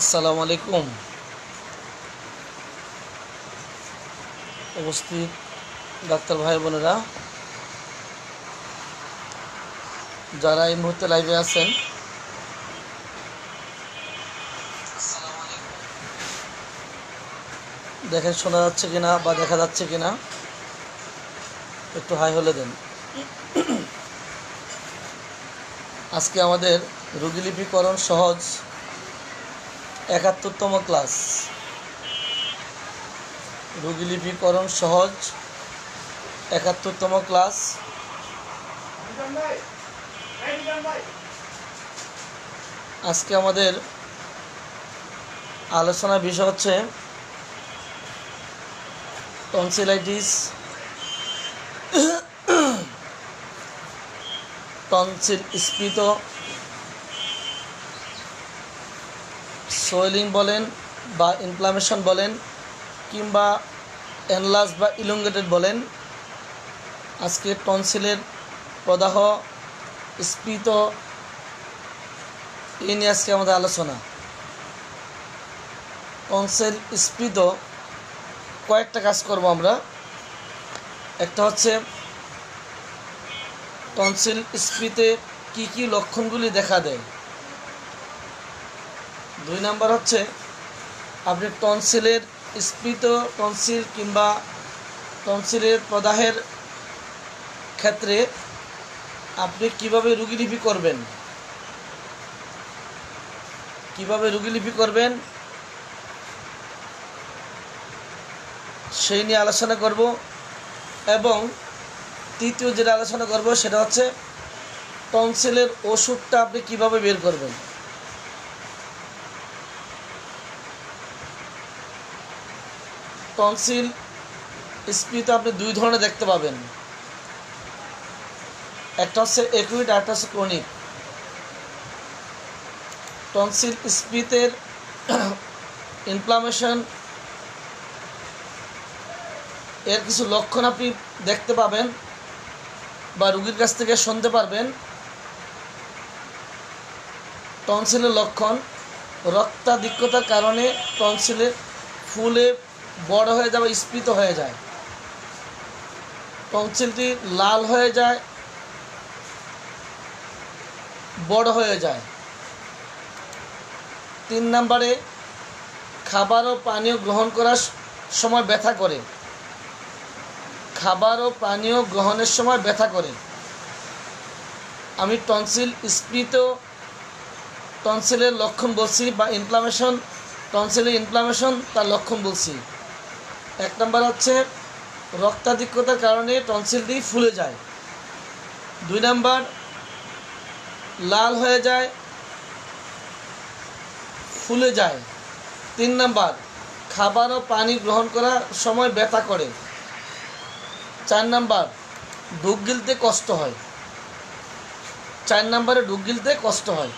আসসালামু আলাইকুম। উপস্থিত ডাক্তার ভাই বোনেরা, যারা এই মুহূর্তে লাইভে আছেন, দেখেন শোনা যাচ্ছে কিনা বা দেখা যাচ্ছে কিনা, একটু হাই হলে দেন। আজকে আমাদের রোগীলিপিকরণ সহজ ৭১তম ক্লাস। রোগীলিপিকরণ সহজ ৭১তম ক্লাস। আজকে আমাদের আলোচনার বিষয় হচ্ছে টনসিলাইটিস, টনসিল স্ফীত, সোয়েলিং বলেন বা ইনফ্লামেশন বলেন কিংবা এনলার্জ বা ইলংগেটেড বলেন। আজকে টনসিলের প্রদাহ, স্ফীত, এই নিয়ে আজকে আমাদের আলোচনা। টনসিল স্ফীত কয়েকটা কাজ করব আমরা। একটা হচ্ছে টনসিল স্ফীতে কি কি লক্ষণগুলি দেখা দেয়। ২ নাম্বার হচ্ছে আপনি টনসিলের স্ফীত, টনসিল কিংবা টনসিলের প্রদাহের ক্ষেত্রে আপনি কিভাবে রোগীলিপি করবেন, সেই নিয়ে আলোচনা করব। এবং তৃতীয় যেটা আলোচনা করব সেটা হচ্ছে টনসিলের ওষুধটা আপনি কিভাবে বের করবেন। টনসিল স্ফীত আপনি 2 ধরনের দেখতে পাবেন, একটা হচ্ছে অ্যাকুইট আর একটা হচ্ছে ক্রনিক। টনসিল স্ফীতের ইনফ্লামেশন এর কিছু লক্ষণ আপনি দেখতে পাবেন বা রোগীর কাছ থেকে শুনতে পারবেন। টনসিলের লক্ষণ: রক্তাধিক্যতার কারণে টনসিলে ফুলে বড় হয়ে যায় বা স্ফীত হয়ে যায়, টনসিলটি লাল হয়ে যায়, বড় হয়ে যায়। 3 নম্বরে খাবার ও পানীয় গ্রহণ করার সময় ব্যথা করে, খাবার ও পানীয় গ্রহণের সময় ব্যথা করে। আমি টনসিল স্ফীত টনসিলের লক্ষণ বলছি বা ইনফ্লামেশন, টনসিলের ইনফ্লামেশন তার লক্ষণ বলছি। 1 নম্বর হচ্ছে রক্তাধিক্যতার কারণে টনসিলটি ফুলে যায়। 2 নম্বর লাল হয়ে যায়, ফুলে যায়। 3 নম্বর খাবার ও পানি গ্রহণ করার সময় ব্যথা করে। 4 নম্বর ঢুক গিলতে কষ্ট হয়। 4 নম্বরে ঢুক গিলতে কষ্ট হয়।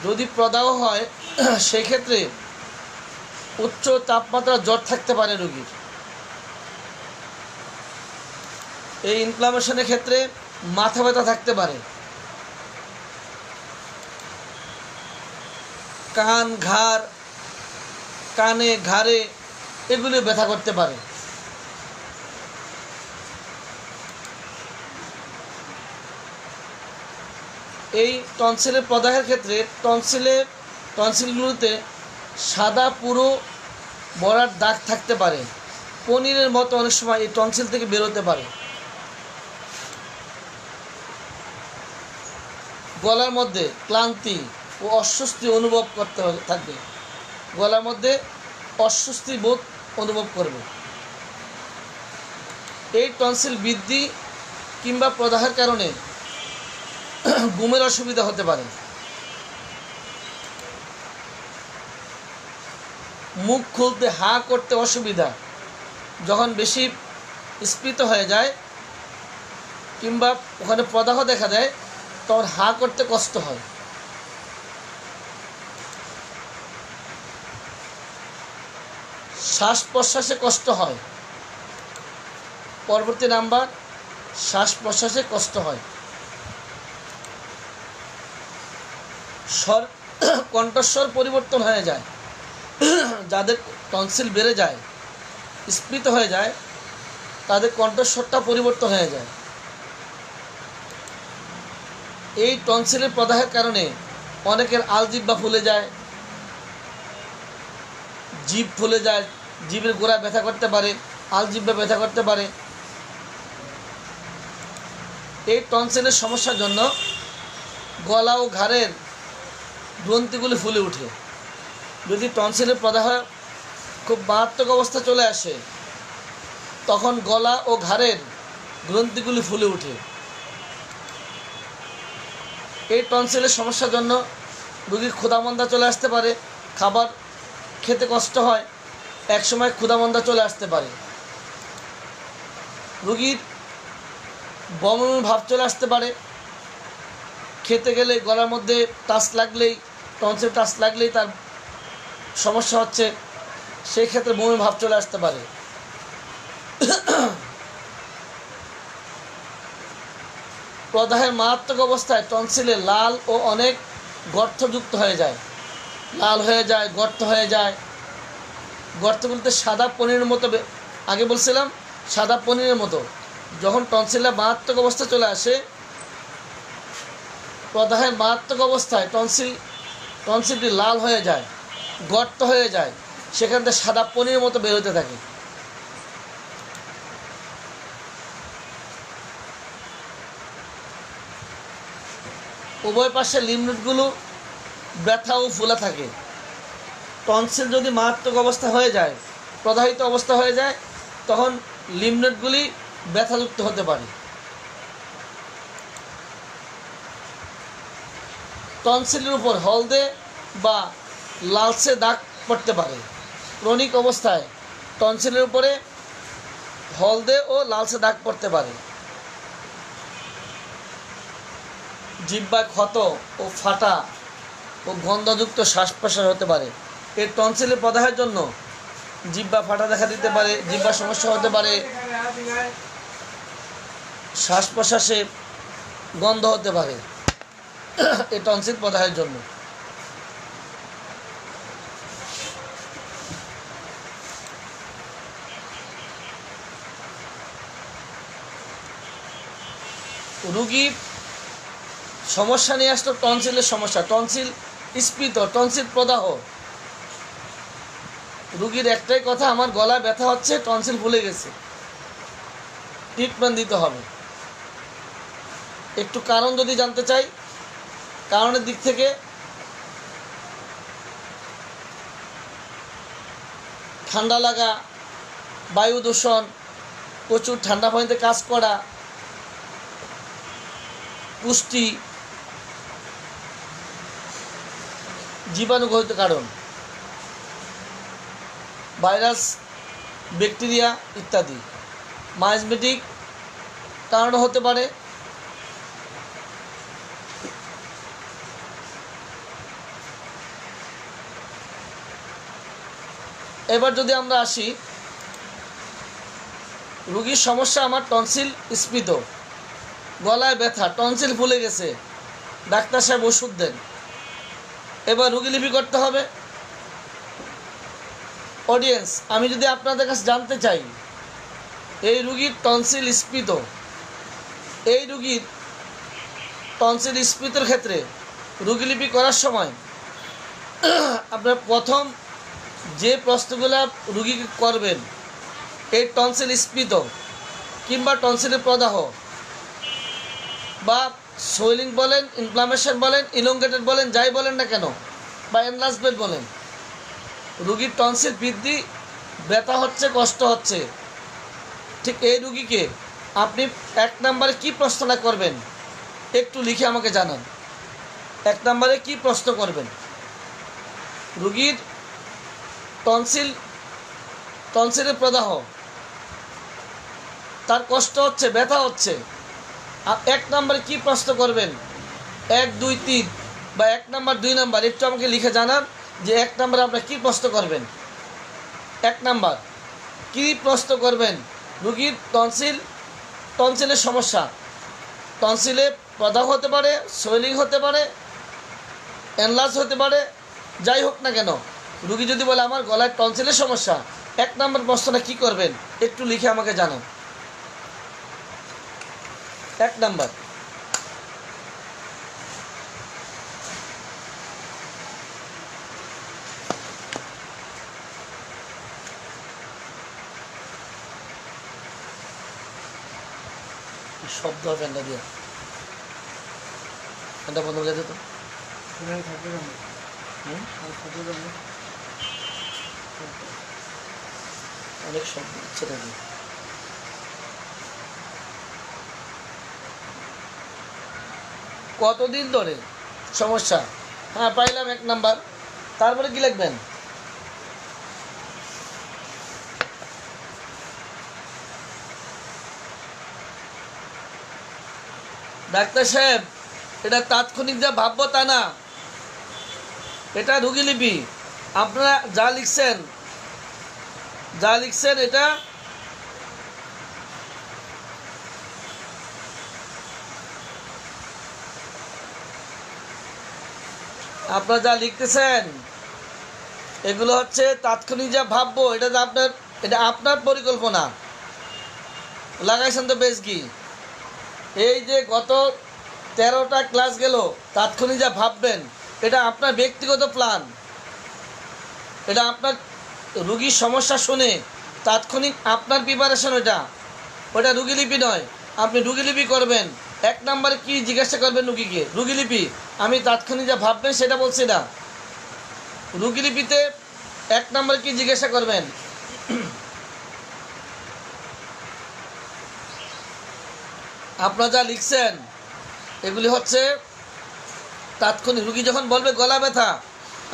যদি প্রদাহ হয় সেক্ষেত্রে উচ্চ তাপমাত্রা জ্বর থাকতে পারে রোগীর। এই ইনফ্লামেশনের ক্ষেত্রে মাথা ব্যথা থাকতে পারে, কান, ঘাড়, কানে, ঘাড়ে এগুলো ব্যথা করতে পারে। এই টনসিলের প্রদাহের ক্ষেত্রে টনসিলগুলোতে সাদা পুরো বড়ার দাগ থাকতে পারে, পনিরের মতো অনেক সময় এই টনসিল থেকে বেরোতে পারে। গলার মধ্যে ক্লান্তি ও অস্বস্তি অনুভব করতে থাকবে, গলার মধ্যে অস্বস্তি বোধ অনুভব করবে। এই টনসিল বৃদ্ধি কিংবা প্রদাহের কারণে ঘুমের অসুবিধা হতে পারে, মুখ খুলতে, হা করতে অসুবিধা। যখন বেশি স্ফীত হয়ে যায় কিংবা ওখানে প্রদাহ দেখা দেয় তখন হা করতে কষ্ট হয়। শ্বাস প্রশ্বাসে কষ্ট হয়। পরবর্তী নাম্বার, শ্বাস প্রশ্বাসে কষ্ট হয়। স্বর কণ্ঠস্বর পরিবর্তন হয়ে যায়, যাদের টনসিল বেড়ে যায়, স্ফীত হয়ে যায়, তাদের কণ্ঠস্বরটা পরিবর্তন হয়ে যায়। এই টনসিলের প্রদাহের কারণে অনেকের আলজিহ্বা ফুলে যায়, জিভ ফুলে যায়, জিভের গোড়া ব্যথা করতে পারে, আলজিহ্বা ব্যথা করতে পারে। এই টনসিলের সমস্যার জন্য গলা ও ঘাড়ের গ্রন্থিগুলি ফুলে ওঠে। যদি টনসিলের প্রদাহ খুব মারাত্মক অবস্থা চলে আসে, তখন গলা ও ঘাড়ের গ্রন্থিগুলি ফুলে ওঠে। এই টনসিলের সমস্যার জন্য রোগীর ক্ষুধামন্দা চলে আসতে পারে, খাবার খেতে কষ্ট হয়, একসময় ক্ষুধামন্দা চলে আসতে পারে। রোগীর বমি ভাব চলে আসতে পারে, খেতে গেলে গলার মধ্যে টাচ লাগলেই, টনসিল টাচ লাগলেই তার সমস্যা হচ্ছে, সেই ক্ষেত্রে বমি ভাব চলে আসতে পারে। প্রদাহের মারাত্মক অবস্থায় টনসিলে লাল ও অনেক গর্তযুক্ত হয়ে যায়, লাল হয়ে যায়, গর্ত হয়ে যায়। গর্ত বলতে সাদা পনিরের মতো, আগে বলছিলাম সাদা পনিরের মতো। যখন টনসিলে মারাত্মক অবস্থা চলে আসে, প্রদাহের মারাত্মক অবস্থায় টনসিলটি লাল হয়ে যায়, গর্ত হয়ে যায়, সেখান থেকে সাদা পনিরের মতো বের হতে থাকে। উভয় পাশে লিম্ফনোডগুলো ব্যথা ও ফুলা থাকে। টনসিল যদি মারাত্মক অবস্থা হয়ে যায়, প্রদাহিত অবস্থা হয়ে যায়, তখন লিম্ফনোডগুলি ব্যথাযুক্ত হতে পারে। টনসিলের উপর হলদে বা লালচে দাগ পড়তে পারে। ক্রনিক অবস্থায় টনসিলের উপরে হলদে ও লালচে দাগ পড়তে পারে। জিহ্বায় ক্ষত ও ফাটা ও গন্ধযুক্ত শ্বাস প্রশ্বাস হতে পারে। এই টনসিলের প্রদাহের জন্য জিহ্বা ফাটা দেখা দিতে পারে, জিহ্বার সমস্যা হতে পারে, শ্বাস প্রশ্বাসে গন্ধ হতে পারে এই টনসিল প্রদাহের জন্য। রোগীর সমস্যা নিয়ে আসলো টনসিলের সমস্যা, টনসিল স্ফীত, টনসিল প্রদাহ। রোগীর একটাই কথা, আমার গলা ব্যথা হচ্ছে, টনসিল ফুলে গেছে, ট্রিটমেন্ট দিতে হবে। একটু কারণ যদি জানতে চাই, কারণের দিক থেকে ঠান্ডা লাগা, বায়ু দূষণ, প্রচুর ঠান্ডা পানিতে কাজ করা, পুষ্টি, জীবাণুঘটিত কারণ, ভাইরাস, ব্যাকটেরিয়া ইত্যাদি, মাইজমেটিক কারণ হতে পারে। এবার যদি আমরা আসি, রোগীর সমস্যা আমার টনসিল স্ফীত, গলায় ব্যথা, টনসিল ফুলে গেছে, ডাক্তার সাহেব ওষুধ দেন। এবার রোগী লিপি করতে হবে। অডিয়েন্স, আমি যদি আপনাদের কাছে জানতে চাই, এই রোগীর টনসিল স্ফীত, এই রোগীর টনসিল স্ফীতের ক্ষেত্রে রোগীলিপি করার সময় আপনার প্রথম যে প্রশ্নগুলো রোগীকে করবেন, এই টনসিল স্ফীত কিংবা টনসিলের প্রদাহ বা সোয়েলিং বলেন, ইনফ্লামেশন বলেন, ইলংগেটেড বলেন, যাই বলেন না কেন, বা এনলার্জমেন্ট বলেন, রোগীর টনসিল বৃদ্ধি, ব্যথা হচ্ছে, কষ্ট হচ্ছে, ঠিক এই রোগীকে আপনি 1 নম্বরে কী প্রশ্নটা করবেন একটু লিখে আমাকে জানান। 1 নম্বরে কী প্রশ্ন করবেন? রোগীর টনসিলের প্রদাহ, তার কষ্ট হচ্ছে, ব্যথা হচ্ছে, 1 নম্বরে কী প্রশ্ন করবেন? 1, 2, 3 বা 1 নম্বর 2 নম্বর একটু আমাকে লিখে জানান যে 1 নম্বরে আপনারা কী প্রশ্ন করবেন। 1 নম্বর কী প্রশ্ন করবেন? রোগীর টনসিলের সমস্যা, টনসিলে প্রদাহ হতে পারে, সোয়েলিং হতে পারে, এনলার্জ হতে পারে, যাই হোক না কেন। রুগী যদি বলে আমার গলায় টনসিলের সমস্যা, 1 নম্বর প্রশ্নটা কী করবেন একটু লিখে আমাকে জানান। 1 নম্বর, শব্দ হবে না দিয়ে এটা বন্ধ করে দিত। অনেক শব্দ ইচ্ছে থাকে। কতদিন ধরে সমস্যা? হ্যাঁ পাইলাম 1 নাম্বার। তারপরে কি লিখবেন? ডাক্তার সাহেব এটা তাৎক্ষণিক যা ভাববো তা না, এটা রুগীলিপি। আপনারা যা লিখছেন এটা আপনারা যা লিখতেছেন এগুলো হচ্ছে তাৎক্ষণিক যা ভাববো, এটা আপনার পরিকল্পনা লাগাইছেন তো বেশ কি। এই যে গত 13টা ক্লাস গেল তাৎক্ষণিক যা ভাববেন এটা আপনার ব্যক্তিগত প্ল্যান, এটা আপনার রুগীর সমস্যা শুনে তাৎক্ষণিক আপনার প্রিপারেশন, ওটা রুগীলিপি নয়। আপনি রুগীলিপি করবেন, 1 নম্বরে কি জিজ্ঞাসা করবেন রুগীকে? রুগীলিপি। আমি তাৎক্ষণিক যা ভাববেন সেটা বলছি না। রুগীলিপিতে 1 নম্বরে কি জিজ্ঞাসা করবেন? আপনারা যা লিখছেন এগুলি হচ্ছে তাৎক্ষণিক। রুগী যখন বলবে গলা ব্যথা,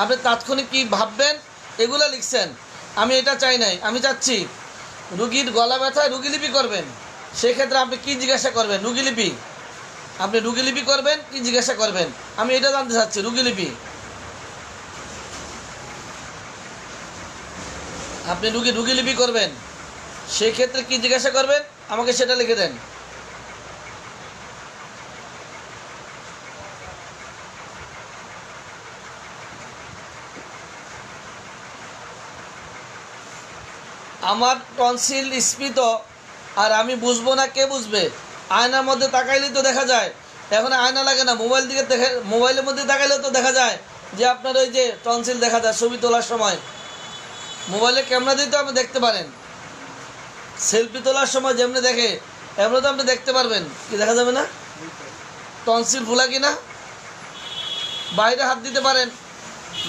আপনি তাৎক্ষণিক কী ভাববেন এগুলো লিখছেন। আমি এটা চাই নাই, আমি চাচ্ছি রুগীর গলা ব্যথায় রুগীলিপি করবেন। সেক্ষেত্রে আপনি কি জিজ্ঞাসা করবেন? রুগীলিপি। আপনি রুগীলিপি করবেন, কি জিজ্ঞাসা করবেন আমি এটা জানতে চাচ্ছি। রুগীলিপি, আপনি রুগীলিপি করবেন, সেক্ষেত্রে কি জিজ্ঞাসা করবেন আমাকে সেটা লিখে দেন। আমার টনসিল স্ফীত আর আমি বুঝবো না, কে বুঝবে? আয়নার মধ্যে তাকাইলেই তো দেখা যায়। এখন আয়না লাগে না, মোবাইলের মধ্যে তাকাইলেও তো দেখা যায় যে আপনার ওই যে টনসিল দেখা যায় ছবি তোলার সময়। মোবাইলে ক্যামেরা দিয়ে তো আপনি দেখতে পারেন, সেলফি তোলার সময় যেমনি দেখে এমনি তো আপনি দেখতে পারবেন। কি দেখা যাবে না টনসিল ফুলা কিনা? বাইরে হাত দিতে পারেন,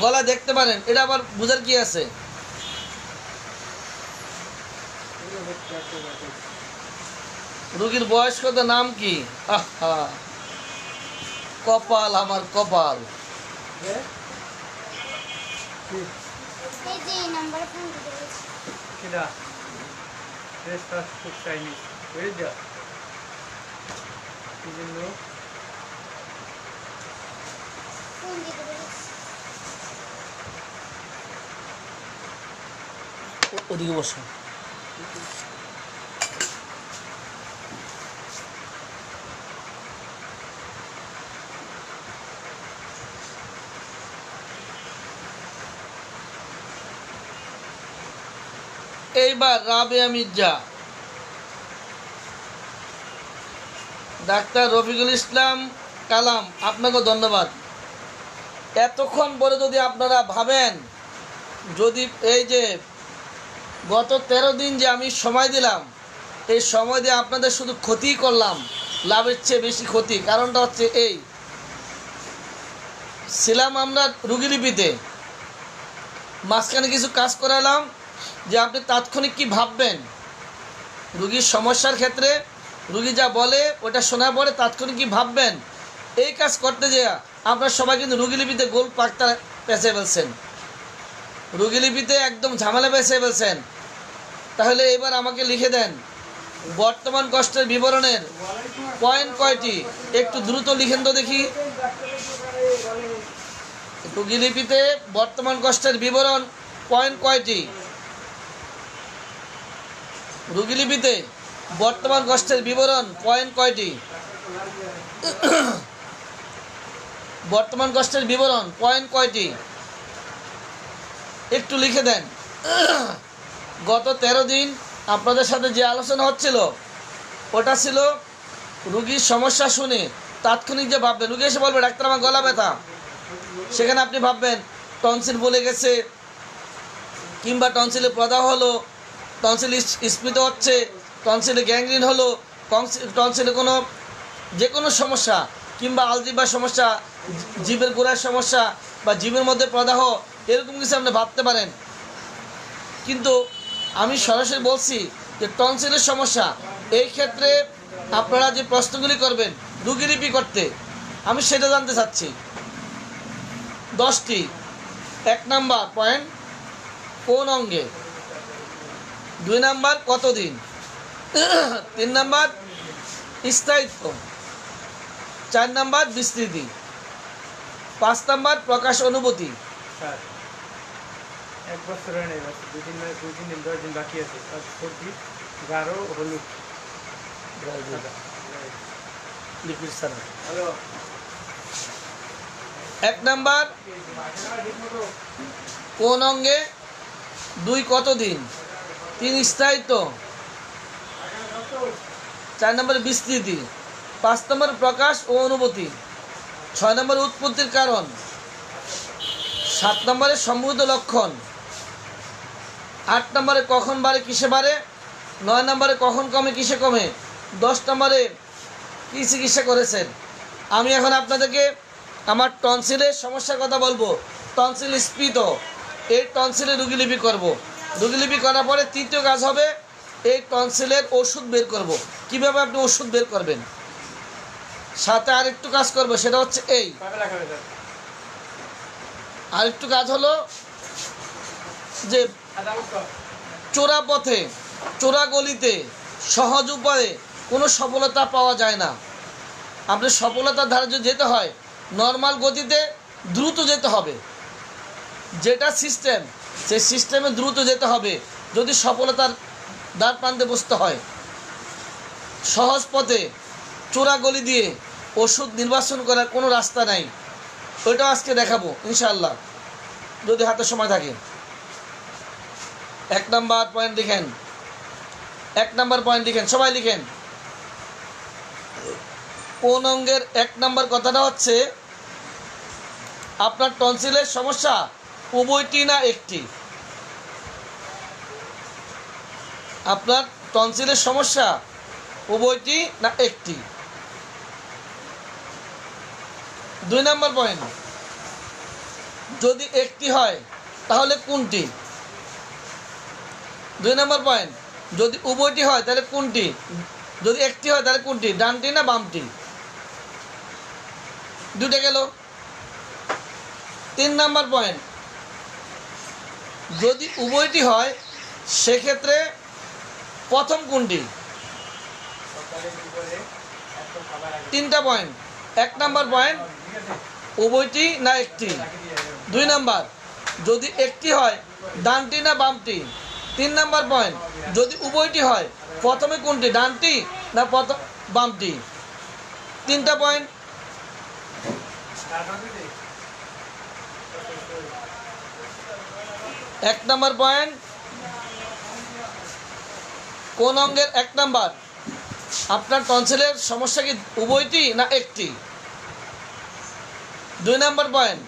গলা দেখতে পারেন, এটা আবার বোঝার কি আছে? রুগীর বয়স কত, নাম কি? আহা কপাল, আমার কপাল। ওদিকে বসো। এইবার রাবেয়া মির্জা, ডাক্তার রফিকুল ইসলাম কালাম, আপনাকে ধন্যবাদ। এতক্ষণ পরে যদি আপনারা ভাবেন, যদি এই যে গত 13 দিন যে আমি সময় দিলাম, এই সময় দিয়ে আপনাদের শুধু ক্ষতি করলাম, লাভের চেয়ে বেশি ক্ষতি। কারণটা হচ্ছে এই, ছিলাম আমরা রুগীলিপিতে, মাঝখানে কিছু কাজ করালাম যে আপনি তাৎক্ষণিক কি ভাববেন রুগীর সমস্যার ক্ষেত্রে, রুগী যা বলে ওটা শোনার পরে তাৎক্ষণিক কি ভাববেন। এই কাজ করতে যেয়ে আপনার সবাই কিন্তু রুগীলিপিতে গোল পাকটা পেঁচে ফেলছেন, রুগীলিপিতে একদম ঝামেলা পেঁচে ফেলছেন। তাহলে এবার আমাকে লিখে দেন বর্তমান কষ্টের বিবরণের পয়েন্ট কয়টি, একটু দ্রুত লিখেন তো দেখি। রুগীলিপিতে বর্তমান কষ্টের বিবরণ পয়েন্ট কয়টি? রুগীলিপিতে বর্তমান কষ্টের বিবরণ পয়েন্ট কয়টি? বর্তমান কষ্টের বিবরণ পয়েন্ট কয়টি একটু লিখে দেন। গত 13 দিন আপনাদের সাথে যে আলোচনা হচ্ছিল ওটা ছিল রুগীর সমস্যা শুনে তাৎক্ষণিক যে ভাববেন, রুগী এসে বলবে ডাক্তার আমার গলা ব্যথা, সেখানে আপনি ভাববেন টনসিল বলে গেছে, কিংবা টনসিলে প্রদাহ হলো, টনসিল স্ফীত হচ্ছে, টনসিলে গ্যাংগ্রিন হলো, টনসিলে কোনো যে কোনো সমস্যা, কিংবা আলজিবার সমস্যা, জীবের গোড়ার সমস্যা বা জীবের মধ্যে প্রদাহ, এরকম কিছু আপনি ভাবতে পারেন। কিন্তু আমি সরাসরি বলছি যে টনসিলের সমস্যা, এই ক্ষেত্রে আপনারা যে প্রশ্নগুলি করবেন রুগীলিপি করতে, আমি সেটা জানতে চাচ্ছি। 10টি। 1 নাম্বার পয়েন্ট কোন অঙ্গে, 2 নাম্বার কতদিন, 3 নাম্বার স্থায়িত্ব, 4 নাম্বার বিস্তৃতি, 5 নাম্বার প্রকাশ অনুভূতি। এক বছর হয় নাই, 2-3 দিন 10 দিন বাকি আছে। সর্দি, গাঢ় হলুদ, লিকুইড সারা। 1 নাম্বার কোন অঙ্গে, 2 কতদিন, 3 স্থায়িত্ব, 4 নম্বর বিস্তৃতি, 5 নম্বর প্রকাশ ও অনুভূতি, 6 নম্বর উৎপত্তির কারণ, 7 নম্বরে সম্ভূত লক্ষণ, 8 নম্বরে কখন বাড়ে কিসে বাড়ে, 9 নম্বরে কখন কমে কিসে কমে, 10 নম্বরে কী চিকিৎসা করেছেন। আমি এখন আপনাদেরকে আমার টনসিলের সমস্যার কথা বলবো। টনসিল স্ফীত, এই টনসিলে রুগীলিপি করব। রুগীলিপি করার পরে তৃতীয় কাজ হবে এই টনসিলের ওষুধ বের করব। কিভাবে আপনি ওষুধ বের করবেন, সাথে আরেকটু কাজ করব, সেটা হচ্ছে এই আরেকটু কাজ হলো যে চোরা পথে, চোরা গলিতে, সহজ উপায়ে কোনো সফলতা পাওয়া যায় না। আপনি সফলতার ধারে যদি যেতে হয় নর্মাল গতিতে দ্রুত যেতে হবে, যেটা সিস্টেম সেই সিস্টেমে দ্রুত যেতে হবে যদি সফলতার দ্বার প্রান্তে বসতে হয়। সহজ পথে চোরা গলি দিয়ে ওষুধ নির্বাচন করার কোনো রাস্তা নাই, ওইটাও আজকে দেখাবো ইনশাআল্লাহ যদি হাতে সময় থাকে। 1 নাম্বার পয়েন্ট লিখেন, 1 নাম্বার পয়েন্ট লিখেন, সবাই লিখেন। কোন অঙ্গের 1 নাম্বার কথাটা হচ্ছে আপনার টনসিলের সমস্যা উভয়টি না একটি। আপনার টনসিলের সমস্যা উভয়টি না একটি। 2 নাম্বার পয়েন্ট, যদি একটি হয় তাহলে কোনটি। 2 নাম্বার পয়েন্ট, যদি উভয়টি হয় তাহলে কোনটি, যদি একটি হয় তাহলে কোনটি, ডানটি না বামটি। 2টা গেল। 3 নাম্বার পয়েন্ট, যদি উভয়টি হয় সেক্ষেত্রে প্রথম কোনটি। 3টা পয়েন্ট। 1 নাম্বার পয়েন্ট, উভয়টি না একটি। 2 নাম্বার, যদি একটি হয় ডানটি না বামটি। 3 নাম্বার পয়েন্ট, যদি উভয়টি হয় প্রথমে কোনটি, ডানটি না বামটি। 3টা পয়েন্ট। 1 নাম্বার পয়েন্ট, কোন অঙ্গের 1 নাম্বার, আপনার টনসিলের সমস্যা কি উভয়টি না একটি। 2 নাম্বার পয়েন্ট,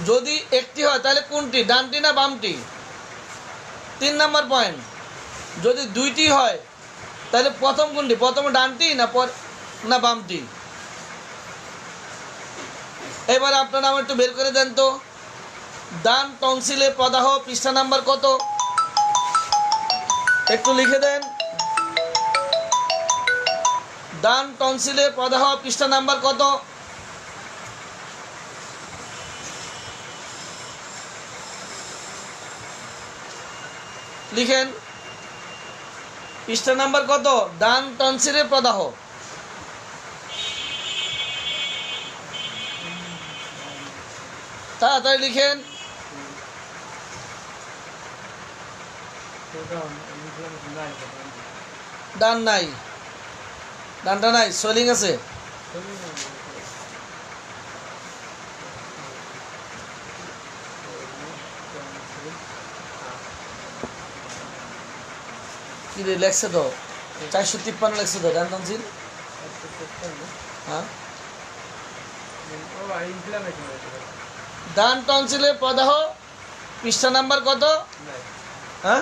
যদি একটি হয় তাহলে কোনটি, ডানটি না বামটি। 3 নাম্বার পয়েন্ট, যদি 2টি হয় তাহলে প্রথম কোনটি, প্রথমে ডানটি না বামটি। এবার আপনারা আমার একটু বের করে দেন তো, ডান টনসিলে প্রদাহ পৃষ্ঠা নাম্বার কত, একটু লিখে দেন। ডান টনসিলে প্রদাহ পৃষ্ঠা নাম্বার কত, লিখেন। পৃষ্ঠা নাম্বার কত, ডান টনসিলে প্রদাহ। তাড়াতাড়ি লিখেন। ডান নাই, ডানটা নাই, সোলিং আছে। কি রে লেখছে তো 453 লেখছে তো ডান টনসিল হ্যাঁ ডান টনসিলের প্রদাহ পৃষ্ঠা নাম্বার কত হ্যাঁ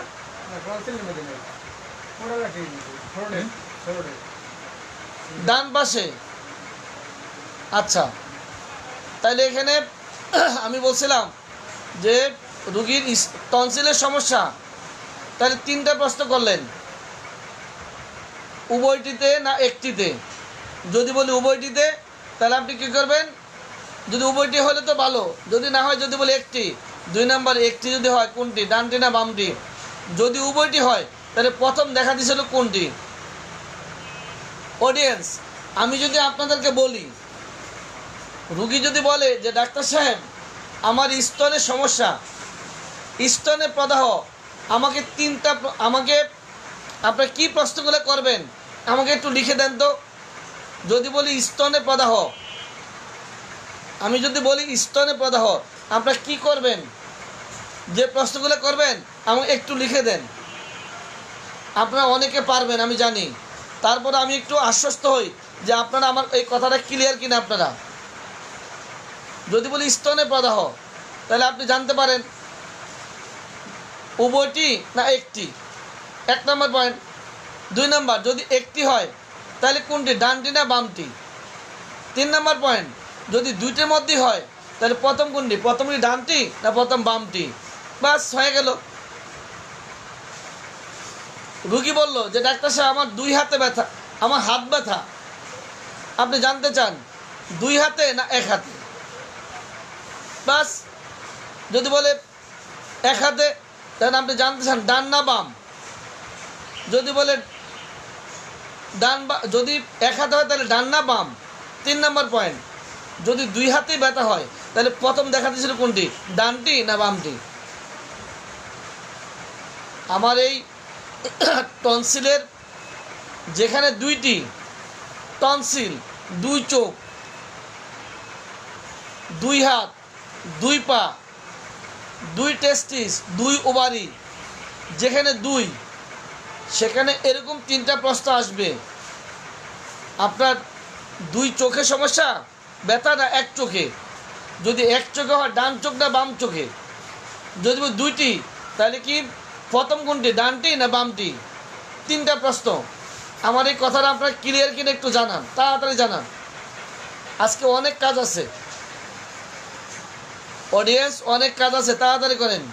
ডান পাশে আচ্ছা তাইলে এখানে আমি বলছিলাম যে রোগীর টনসিলের সমস্যা তাহলে তিনটা প্রশ্ন করলেন উভয়টিতে না একটিতে যদি বলি উভয়টিতে তাহলে আপনি কী করবেন যদি উভয়টি হলে তো ভালো যদি না হয় যদি বলি একটি 2 নাম্বার একটি যদি হয় কোনটি ডানটি না বামটি যদি উভয়টি হয় তাহলে প্রথম দেখা দিয়েছিল কোনটি অডিয়েন্স আমি যদি আপনাদেরকে বলি রোগী যদি বলে যে ডাক্তার সাহেব আমার স্তনের সমস্যা স্তনের প্রদাহ আমাকে আপনার কী প্রশ্নগুলো করবেন আমাকে একটু লিখে দেন তো যদি বলি স্তনে প্রদাহ আমি যদি বলি স্তনে প্রদাহ আপনারা কি করবেন যে প্রশ্নগুলো করবেন আমাকে একটু লিখে দেন আপনারা অনেকে পারবেন আমি জানি তারপর আমি একটু আশ্বস্ত হই যে আপনারা আমার এই কথাটা ক্লিয়ার কিনা আপনারা যদি বলি স্তনে প্রদাহ তাহলে আপনি জানতে পারেন উভয়টি না একটি 1 নম্বর পয়েন্ট 2 নম্বর যদি একটি হয় তাহলে কোনটি ডানটি না বামটি 3 নম্বর পয়েন্ট যদি দুইটার মধ্যে হয় তাহলে প্রথম কোনটি প্রথমটি ডানটি না প্রথম বামটি বাস হয়ে গেল রোগী বলল যে ডাক্তার সাহেব আমার 2 হাতে ব্যথা আমার হাত ব্যথা আপনি জানতে চান 2 হাতে না 1 হাতে বাস যদি বলে 1 হাতে তাহলে আপনি জানতে চান ডান না বাম যদি বলে ডান বা যদি 1 হাতে হয় তাহলে ডান না বাম 3 নম্বর পয়েন্ট যদি 2 হাতেই ব্যথা হয় তাহলে প্রথম দেখা দিয়েছিল কোনটি ডানটি না বামটি আমার এই টনসিলের যেখানে 2টি টনসিল 2 চোখ 2 হাত 2 পা 2 টেস্টিস 2 ওভারি যেখানে 2 সেখানে এরকম 3টা প্রশ্ন আসবে আপনার 2 চোখে সমস্যা ব্যথা না 1 চোখে যদি 1 চোখে হয় ডান চোখ না বাম চোখে যদি 2টি তাহলে কি প্রথম কোনটি ডানটি না বামটি 3টা প্রশ্ন আমার এই কথাটা আপনারা ক্লিয়ার কিনা একটু জানান তাড়াতাড়ি জানান আজকে অনেক কাজ আছে অডিয়েন্স অনেক কাজ আছে তাড়াতাড়ি করেন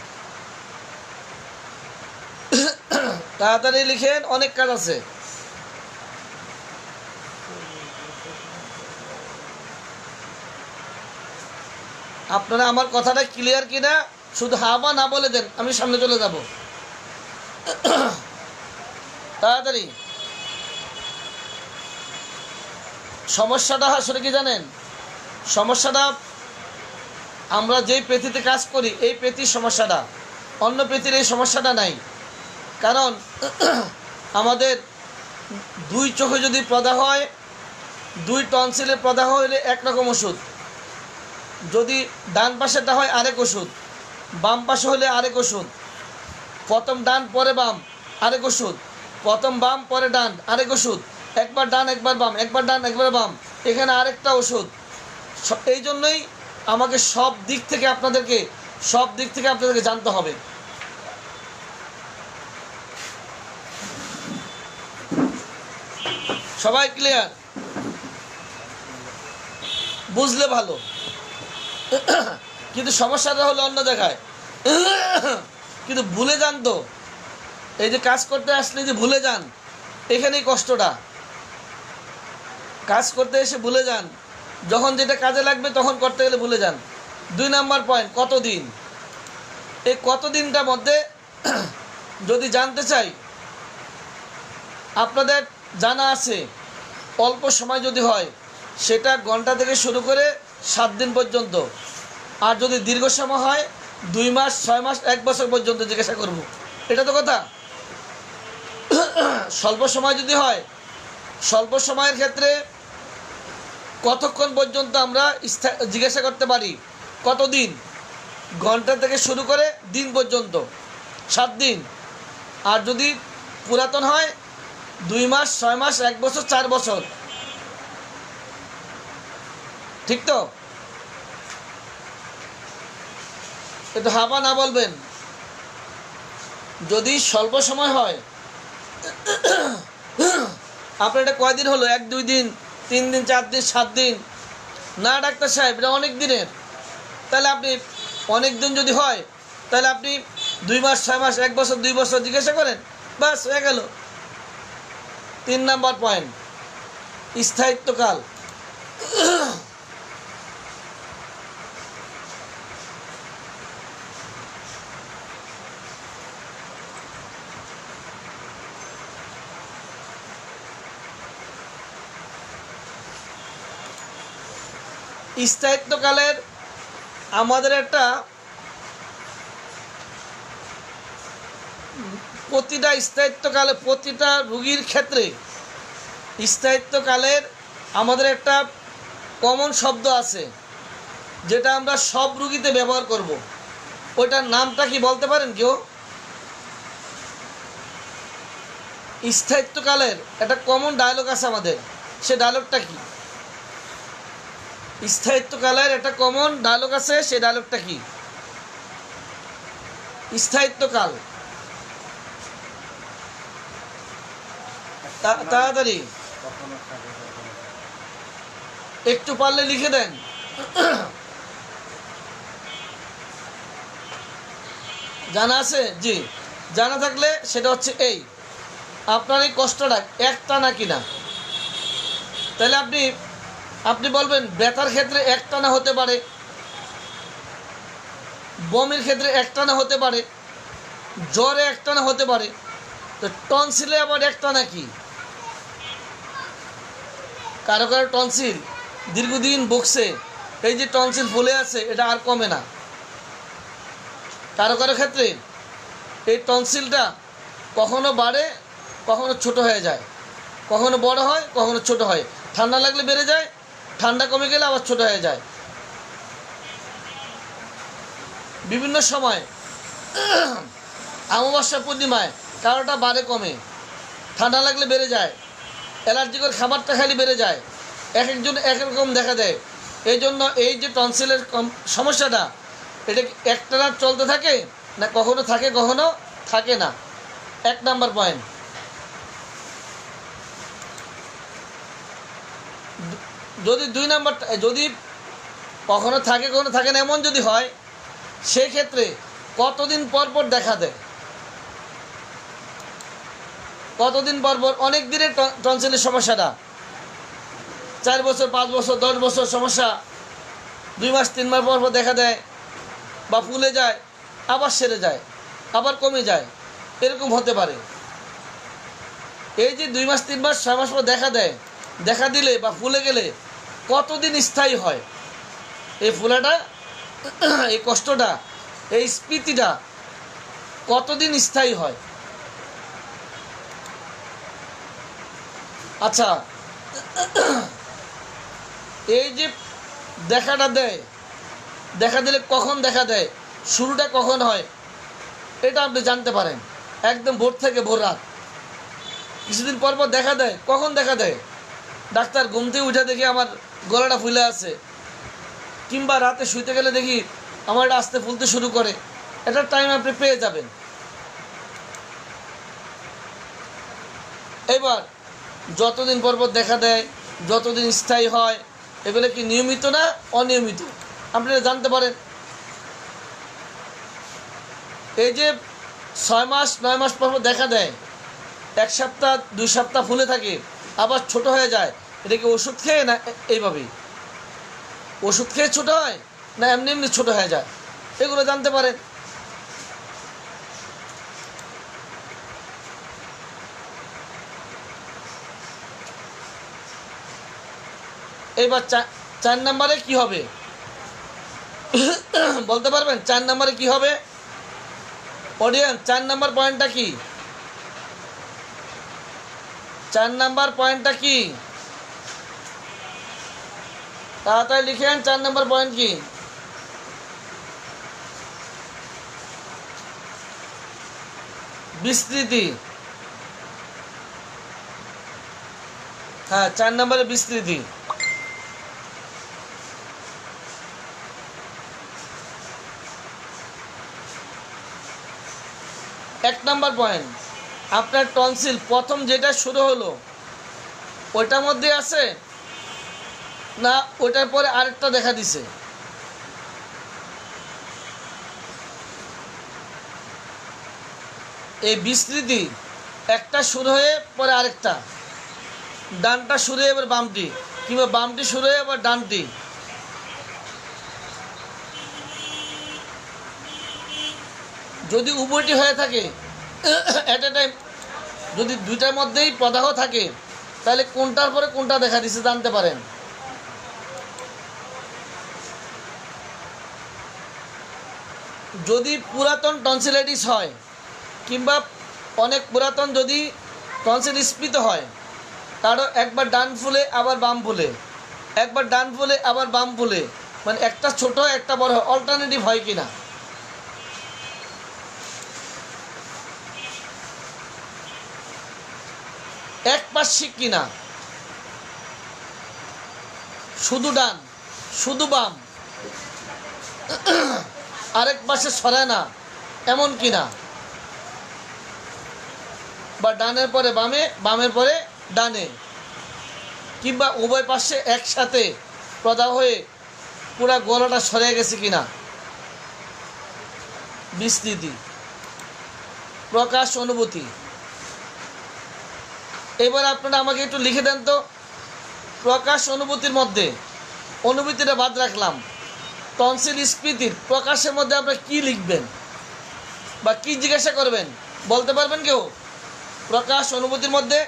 তাড়াতাড়ি লিখেন অনেক কাজ আছে আপনারা আমার কথাটা ক্লিয়ার কিনা শুধু হা বা না বলে দেন আমি সামনে চলে যাব তাড়াতাড়ি সমস্যাটা আসলে কি জানেন সমস্যাটা আমরা যেই পেথিতে কাজ করি এই পেথির সমস্যাটা অন্য পেথির এই সমস্যাটা নাই কারণ আমাদের 2 চোখে যদি প্রদাহ হয় 2 টনসিলের প্রদাহ হলে একরকম ওষুধ যদি ডান পাশেটা হয় আরেক ওষুধ বাম পাশে হলে আরেক ওষুধ প্রথম ডান পরে বাম আরেক ওষুধ প্রথম বাম পরে ডান আরেক ওষুধ একবার ডান একবার বাম একবার ডান একবার বাম এখানে আরেকটা ওষুধ এই জন্যই আমাকে সব দিক থেকে আপনাদেরকে জানতে হবে সবাই ক্লিয়ার বুঝলে ভালো কিন্তু সমস্যাটা হলো অন্য জায়গায় কিন্তু ভুলে যান তো এই যে কাজ করতে আসলে যে ভুলে যান এখানেই কষ্টটা কাজ করতে এসে ভুলে যান যখন যেটা কাজে লাগবে তখন করতে গেলে ভুলে যান 2 নম্বর পয়েন্ট কতদিন এই কতদিনটার মধ্যে যদি জানতে চাই আপনাদের জানা আছে অল্প সময় যদি হয় সেটা ঘন্টা থেকে শুরু করে 7 দিন পর্যন্ত আর যদি দীর্ঘ সময় হয় 2 মাস 6 মাস 1 বছর পর্যন্ত জিজ্ঞাসা করব এটা তো কথা স্বল্প সময় যদি হয় স্বল্প সময়ের ক্ষেত্রে কতক্ষণ পর্যন্ত আমরা জিজ্ঞাসা করতে পারি কতদিন ঘন্টা থেকে শুরু করে দিন পর্যন্ত 7 দিন আর যদি পুরাতন হয় 2 মাস, 6 মাস, 1 বছর, 4 বছর, ঠিক তো? একটু হাবা না বলবেন। যদি স্বল্প সময় হয়, আপনার এটা কয়দিন হলো? 1-2 দিন, 3 দিন, 4 দিন, 7 দিন? না ডাক্তার সাহেব, এটা অনেক দিনের। তাহলে আপনি অনেক দিন যদি হয়, তাহলে আপনি 2 মাস, 6 মাস, 1 বছর, 2 বছর জিজ্ঞাসা করেন, বাস হয়ে গেল। 3 নাম্বার পয়েন্ট, স্থায়িত্বকাল। স্থায়িত্বকালের আমাদের একটা প্রতিটা রোগীর ক্ষেত্রে স্থায়িত্বকালের আমাদের একটা কমন শব্দ আছে, যেটা আমরা সব রোগীতে ব্যবহার করব। ওইটার নামটা কি বলতে পারেন কেউ? স্থায়িত্বকালের একটা কমন ডায়লগ আছে আমাদের, সে ডায়লগটা কি? স্থায়িত্বকালের একটা কমন ডায়লগ আছে, সেই ডায়লগটা কি? স্থায়িত্বকাল, তাড়াতাড়ি একটু পারলে লিখে দেন। জানা আছে? জি, জানা থাকলে সেটা হচ্ছে এই, আপনার এই কষ্টটা একটানা কিনা। তাহলে আপনি বলবেন ব্যথার ক্ষেত্রে একটানা হতে পারে, বমির ক্ষেত্রে একটানা হতে পারে, জ্বরে একটানা হতে পারে, তো টনসিলে আবার একটানা কি? কারো কারো টনসিল দীর্ঘদিন বকছে, এই যে টনসিল ফুলে আছে, এটা আর কমে না। কারো কারো ক্ষেত্রে এই টনসিলটা কখনো বাড়ে, কখনো ছোট হয়ে যায়, কখনো বড় হয়, কখনো ছোট হয়। ঠান্ডা লাগলে বেড়ে যায়, ঠান্ডা কমে গেলে আবার ছোট হয়ে যায়। বিভিন্ন সময় অমাবস্যা, পূর্ণিমায় কারোটা বাড়ে, কমে, ঠান্ডা লাগলে বেড়ে যায়, অ্যালার্জিকর খাবারটা খালি বেড়ে যায়, এক একজন এক রকম দেখা দেয়। এই জন্য এই যে টনসিলের সমস্যাটা, এটা একটানা চলতে থাকে না, কখনো থাকে কখনো থাকে না। 1 নাম্বার পয়েন্ট। যদি 2 নাম্বার, যদি কখনো থাকে কখনো থাকে না এমন যদি হয়, সেই ক্ষেত্রে কতদিন পর পর দেখা দেয়? কতদিন পর পর? অনেক দিনের টনসিলের সমস্যাটা 4 বছর, 5 বছর, 10 বছর সমস্যা 2 মাস, 3 মাস পর পর দেখা দেয়, বা ফুলে যায়, আবার সেরে যায়, আবার কমে যায়, এরকম হতে পারে। এই যে 2 মাস, 3 মাস, 6 মাস পর দেখা দেয়, দেখা দিলে বা ফুলে গেলে কতদিন স্থায়ী হয় এই ফুলাটা, এই কষ্টটা, এই স্ফীতিটা কতদিন স্থায়ী হয়? আচ্ছা, এই যে দেখাটা দেয়, দেখা দিলে কখন দেখা দেয়, শুরুটা কখন হয়, এটা আপনি জানতে পারেন। একদম ভোর থেকে ভোর রাত, কিছুদিন পর পর দেখা দেয়। কখন দেখা দেয়? ডাক্তার ঘুম থেকে উঠে দেখি আমার গলাটা ফুলে আছে, কিংবা রাতে শুইতে গেলে দেখি আমার এটা আস্তে ফুলতে শুরু করে। এটার টাইম আপনি পেয়ে যাবেন। এবার যতদিন পর পর দেখা দেয়, যতদিন স্থায়ী হয়, এগুলো কি নিয়মিত না অনিয়মিত, আপনারা জানতে পারেন। এই যে 6 মাস 9 মাস পর পর দেখা দেয়, 1 সপ্তাহ 2 সপ্তাহ ফুলে থাকে, আবার ছোট হয়ে যায়, এটা কি ওষুধ খেয়ে না এইভাবেই? ওষুধ খেয়ে ছোট হয় না এমনি এমনি ছোট হয়ে যায়? এগুলো জানতে পারেন। এবার 4 নম্বরে কি হবে বলতে পারবেন? 4 নম্বরে কি হবে অডিয়েন্স? 4 নম্বর পয়েন্টটা কি? 4 নম্বর পয়েন্টটা কি? তাড়াতাড়ি লিখেন, 4 নম্বর পয়েন্ট কি? বিস্তৃতি। হ্যাঁ, 4 নম্বরে বিস্তৃতি। এক নম্বর পয়েন্ট, আপনার টনসিল প্রথম যেটা শুরু হলো ওইটার মধ্যে আছে না ওইটার পরে আরেকটা দেখা দিছে? এই বিস্তৃতি একটা শুরু হয়ে পরে আরেকটা, ডানটা শুরু হয়ে এবার বামটি, কিংবা বামটি শুরু হয়ে আবার ডানটি। যদি উভয়টি হয়ে থাকে এট এ টাইম, যদি দুইটার মধ্যেই প্রদাহ থাকে, তাহলে কোনটার পরে কোনটা দেখা দিচ্ছে জানতে পারেন। যদি পুরাতন টনসিলাইটিস হয় কিংবা অনেক পুরাতন যদি টনসিল স্ফীত হয়, কারো একবার ডান ফুলে আবার বাম ফুলে, একবার ডান ফুলে আবার বাম ফুলে, মানে একটা ছোট একটা বড় অল্টারনেটিভ হয় কিনা। একপার্শ্বিক কিনা, শুধু ডান শুধু বাম, আরেক পাশে সরায় না এমন কিনা, বা ডানের পরে বামে বামের পরে ডানে, কিংবা উভয় পাশে একসাথে প্রদাহ হয়ে পুরা গলাটা সরে গেছে কিনা। বিস্তৃতি, প্রকাশ, অনুভূতি। এবার আপনারা আমাকে একটু লিখে দেন তো, প্রকাশ অনুভূতির মধ্যে অনুভূতিটা বাদ রাখলাম, টনসিল স্ফীতির প্রকাশের মধ্যে আপনারা কি লিখবেন বা কি জিজ্ঞাসা করবেন বলতে পারবেন কেউ? প্রকাশ অনুভূতির মধ্যে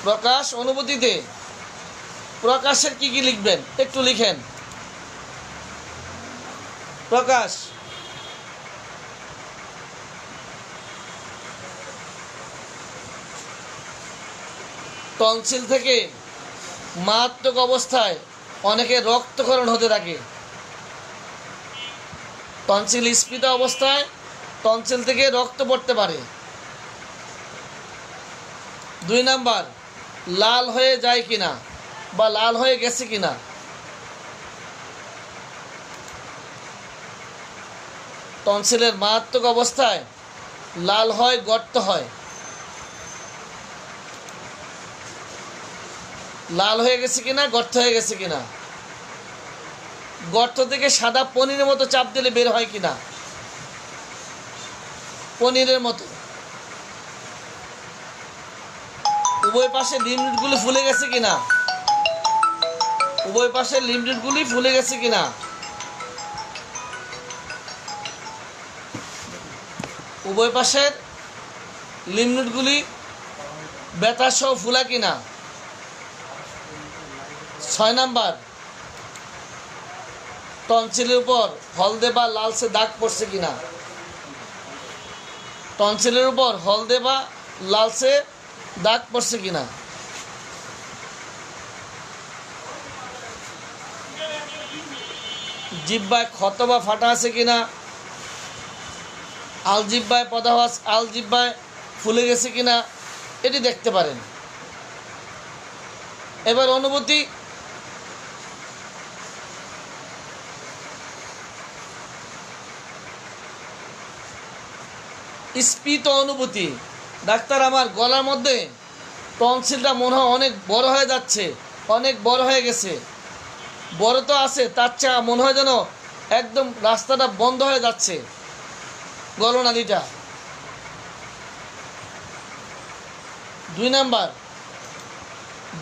প্রকাশ অনুভূতিতে প্রকাশের কি কি লিখবেন একটু লিখেন। প্রকাশ, টনসিল থেকে মারাত্মক অবস্থায় অনেকে রক্তক্ষরণ হতে থাকে। টনসিল স্ফীত অবস্থায় টনসিল থেকে রক্ত পড়তে পারে। 2 নাম্বার, লাল হয়ে যায় কিনা বা লাল হয়ে গেছে কিনা। টনসিলের মারাত্মক অবস্থায় লাল হয়, গর্ত হয়। লাল হয়ে গেছে কিনা, গর্ত হয়ে গেছে কিনা, গর্ত থেকে সাদা পনিরের মতো চাপ দিলে বের হয় কিনা, পনিরের মতো। উভয় পাশে লিম্ফনোডগুলি ফুলে গেছে কিনা, উভয় পাশে লিম্ফনোডগুলি ফুলে গেছে কিনা, উভয় পাশের লিম্ফনোডগুলি ব্যথা সহ ফুলা কিনা। 6 নাম্বার, টনসিলের উপর হলদে বা লালচে দাগ পড়ছে কিনা। টনসিলের উপর হলদে বা লালচে দাগ পড়ছে কিনা। জিহ্বায় ক্ষত বা ফাটা আছে কিনা, আলজিহ্বায় প্রদাহ আছে, আলজিহ্বায় ফুলে গেছে কিনা, এটি দেখতে পারেন। এবার অনুভূতি, স্ফীত অনুভূতি। ডাক্তার, আমার গলার মধ্যে টনসিলটা মনে হয় অনেক বড় হয়ে যাচ্ছে, অনেক বড় হয়ে গেছে। বড় তো আছে, তার চেয়ে মনে হয় যেন একদম রাস্তাটা বন্ধ হয়ে যাচ্ছে, গলনালীটা। 2 নাম্বার,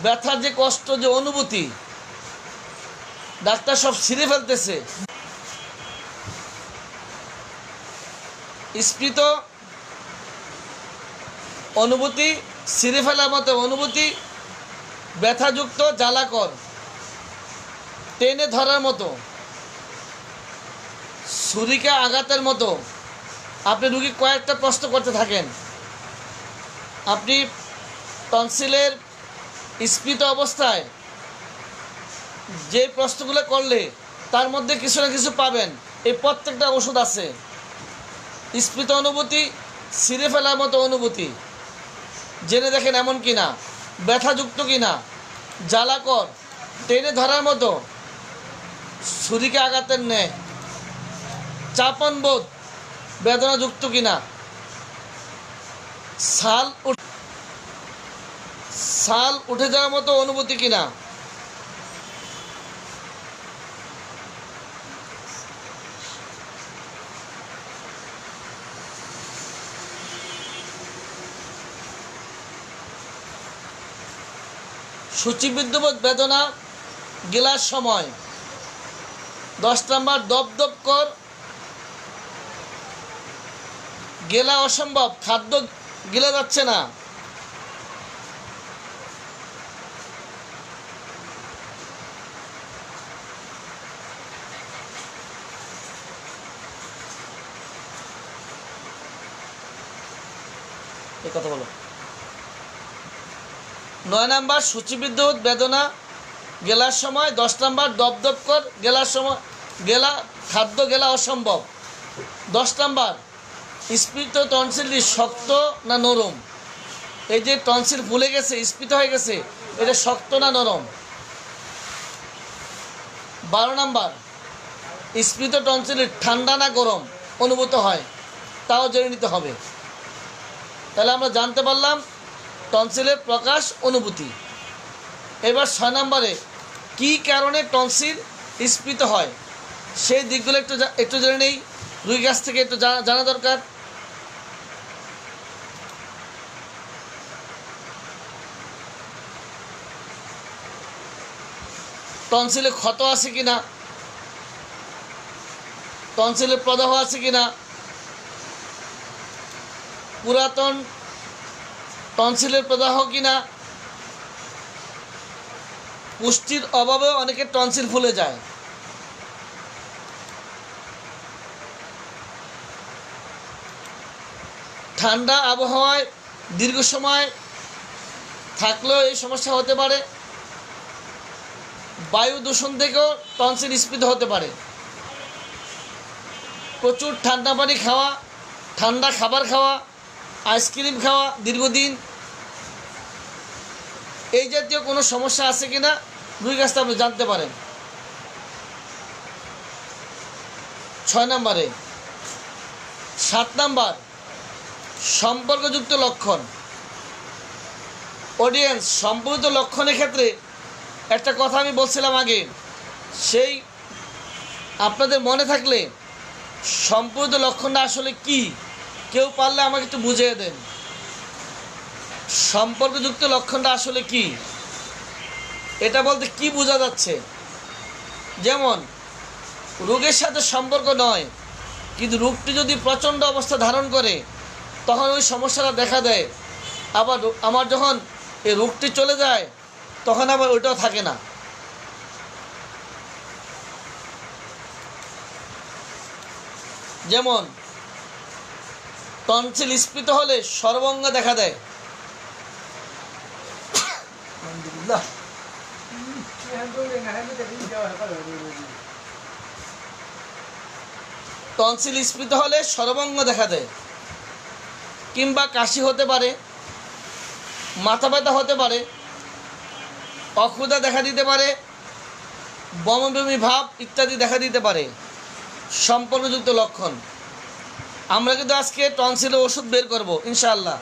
ব্যথার যে কষ্ট, যে অনুভূতি, ডাক্তার সব ছিঁড়ে ফেলতেছে। স্ফীত অনুভূতি, ছিঁড়ে ফেলার মতো অনুভূতি, ব্যথাযুক্ত, জ্বালাকর, টেনে ধরার মতো, ছুরিকা আঘাতের মতো। আপনি রুগী কয়েকটা প্রশ্ন করতে থাকেন। আপনি টনসিলের স্ফীত অবস্থায় যে প্রশ্নগুলো করলে তার মধ্যে কিছু না কিছু পাবেন। এই প্রত্যেকটা ওষুধ আছে, স্ফীত অনুভূতি, ছিঁড়ে ফেলার মতো অনুভূতি, জেনে দেখেন এমন কিনা, ব্যথাযুক্ত কিনা, জ্বালাকর, টেনে ধরার মতো, ছুরিকে আঘাতের ন্যায়, চাপন বোধ, বেদনাযুক্ত কিনা, ছাল উঠে যাওয়ার মতো অনুভূতি কিনা, সূচিবিদ্যুৎ বেদনা গেলার সময়। 10 নম্বর দপদপ কর, গেলা অসম্ভব, খাদ্য গিলে যাচ্ছে না। এই কথা বলো। 9 নম্বর সূচিবিদ্যুৎ বেদনা গেলার সময়। 10 নম্বর দপদপ কর, গেলার সময়, গেলা খাদ্য গেলা অসম্ভব। 10 নম্বর স্ফীত টনসিলটি শক্ত না নরম। এই যে টনসিল ফুলে গেছে, স্ফীত হয়ে গেছে, এটা শক্ত না নরম। 12 নম্বর স্ফীত টনসিল ঠান্ডা না গরম অনুভূত হয়, তাও জেনে নিতে হবে। তাহলে আমরা জানতে পারলাম টনসিলের প্রকাশ, অনুভূতি। এবার 6 নম্বরে কী কারণে টনসিল স্ফীত হয় সেই দিকগুলো একটু জেনে নেই। রুগীর কাছ থেকে একটু জানা দরকার। টনসিলে ক্ষত আছে কিনা, টনসিলের প্রদাহ আছে কিনা, পুরাতন টনসিলের প্রদাহ কিনা, পুষ্টির অভাবেও অনেকের টনসিল ফুলে যায়। ঠান্ডা আবহাওয়ায় দীর্ঘ সময় থাকলেও এই সমস্যা হতে পারে। বায়ু দূষণ থেকেও টনসিল স্ফীত হতে পারে। প্রচুর ঠান্ডা পানি খাওয়া, ঠান্ডা খাবার খাওয়া, আইসক্রিম খাওয়া দীর্ঘদিন, এই জাতীয় কোনো সমস্যা আছে কিনা রুগীর কাছ থেকে আপনি জানতে পারেন। 6 নম্বরে। 7 নম্বর সম্পর্কযুক্ত লক্ষণ। অডিয়েন্স, সম্পর্কিত লক্ষণের ক্ষেত্রে একটা কথা আমি বলছিলাম আগে, সেই আপনাদের মনে থাকলে সম্পর্কিত লক্ষণটা আসলে কি, কেউ পারলে আমাকে একটু বুঝিয়ে দেন। সম্পর্কযুক্ত লক্ষণটা আসলে কি, এটা বলতে কি বোঝা যাচ্ছে? যেমন রোগের সাথে সম্পর্ক নয়, কিন্তু রোগটি যদি প্রচণ্ড অবস্থা ধারণ করে তখন ওই সমস্যাটা দেখা দেয়। আবার আমার যখন এই রোগটি চলে যায় তখন আবার ওইটাও থাকে না। যেমন টনসিল স্ফীত হলে সর্বাঙ্গ দেখা দেয়। টনসিল স্ফীত হলে সর্বাঙ্গ দেখা দেয়, কিংবা কাশি হতে পারে, মাথা ব্যথা হতে পারে, অক্ষুধা দেখা দিতে পারে, বমি ভাব ইত্যাদি দেখা দিতে পারে। সম্পর্কযুক্ত লক্ষণ। আমরা কিন্তু আজকে টনসিলের ওষুধ বের করব ইনশাআল্লাহ।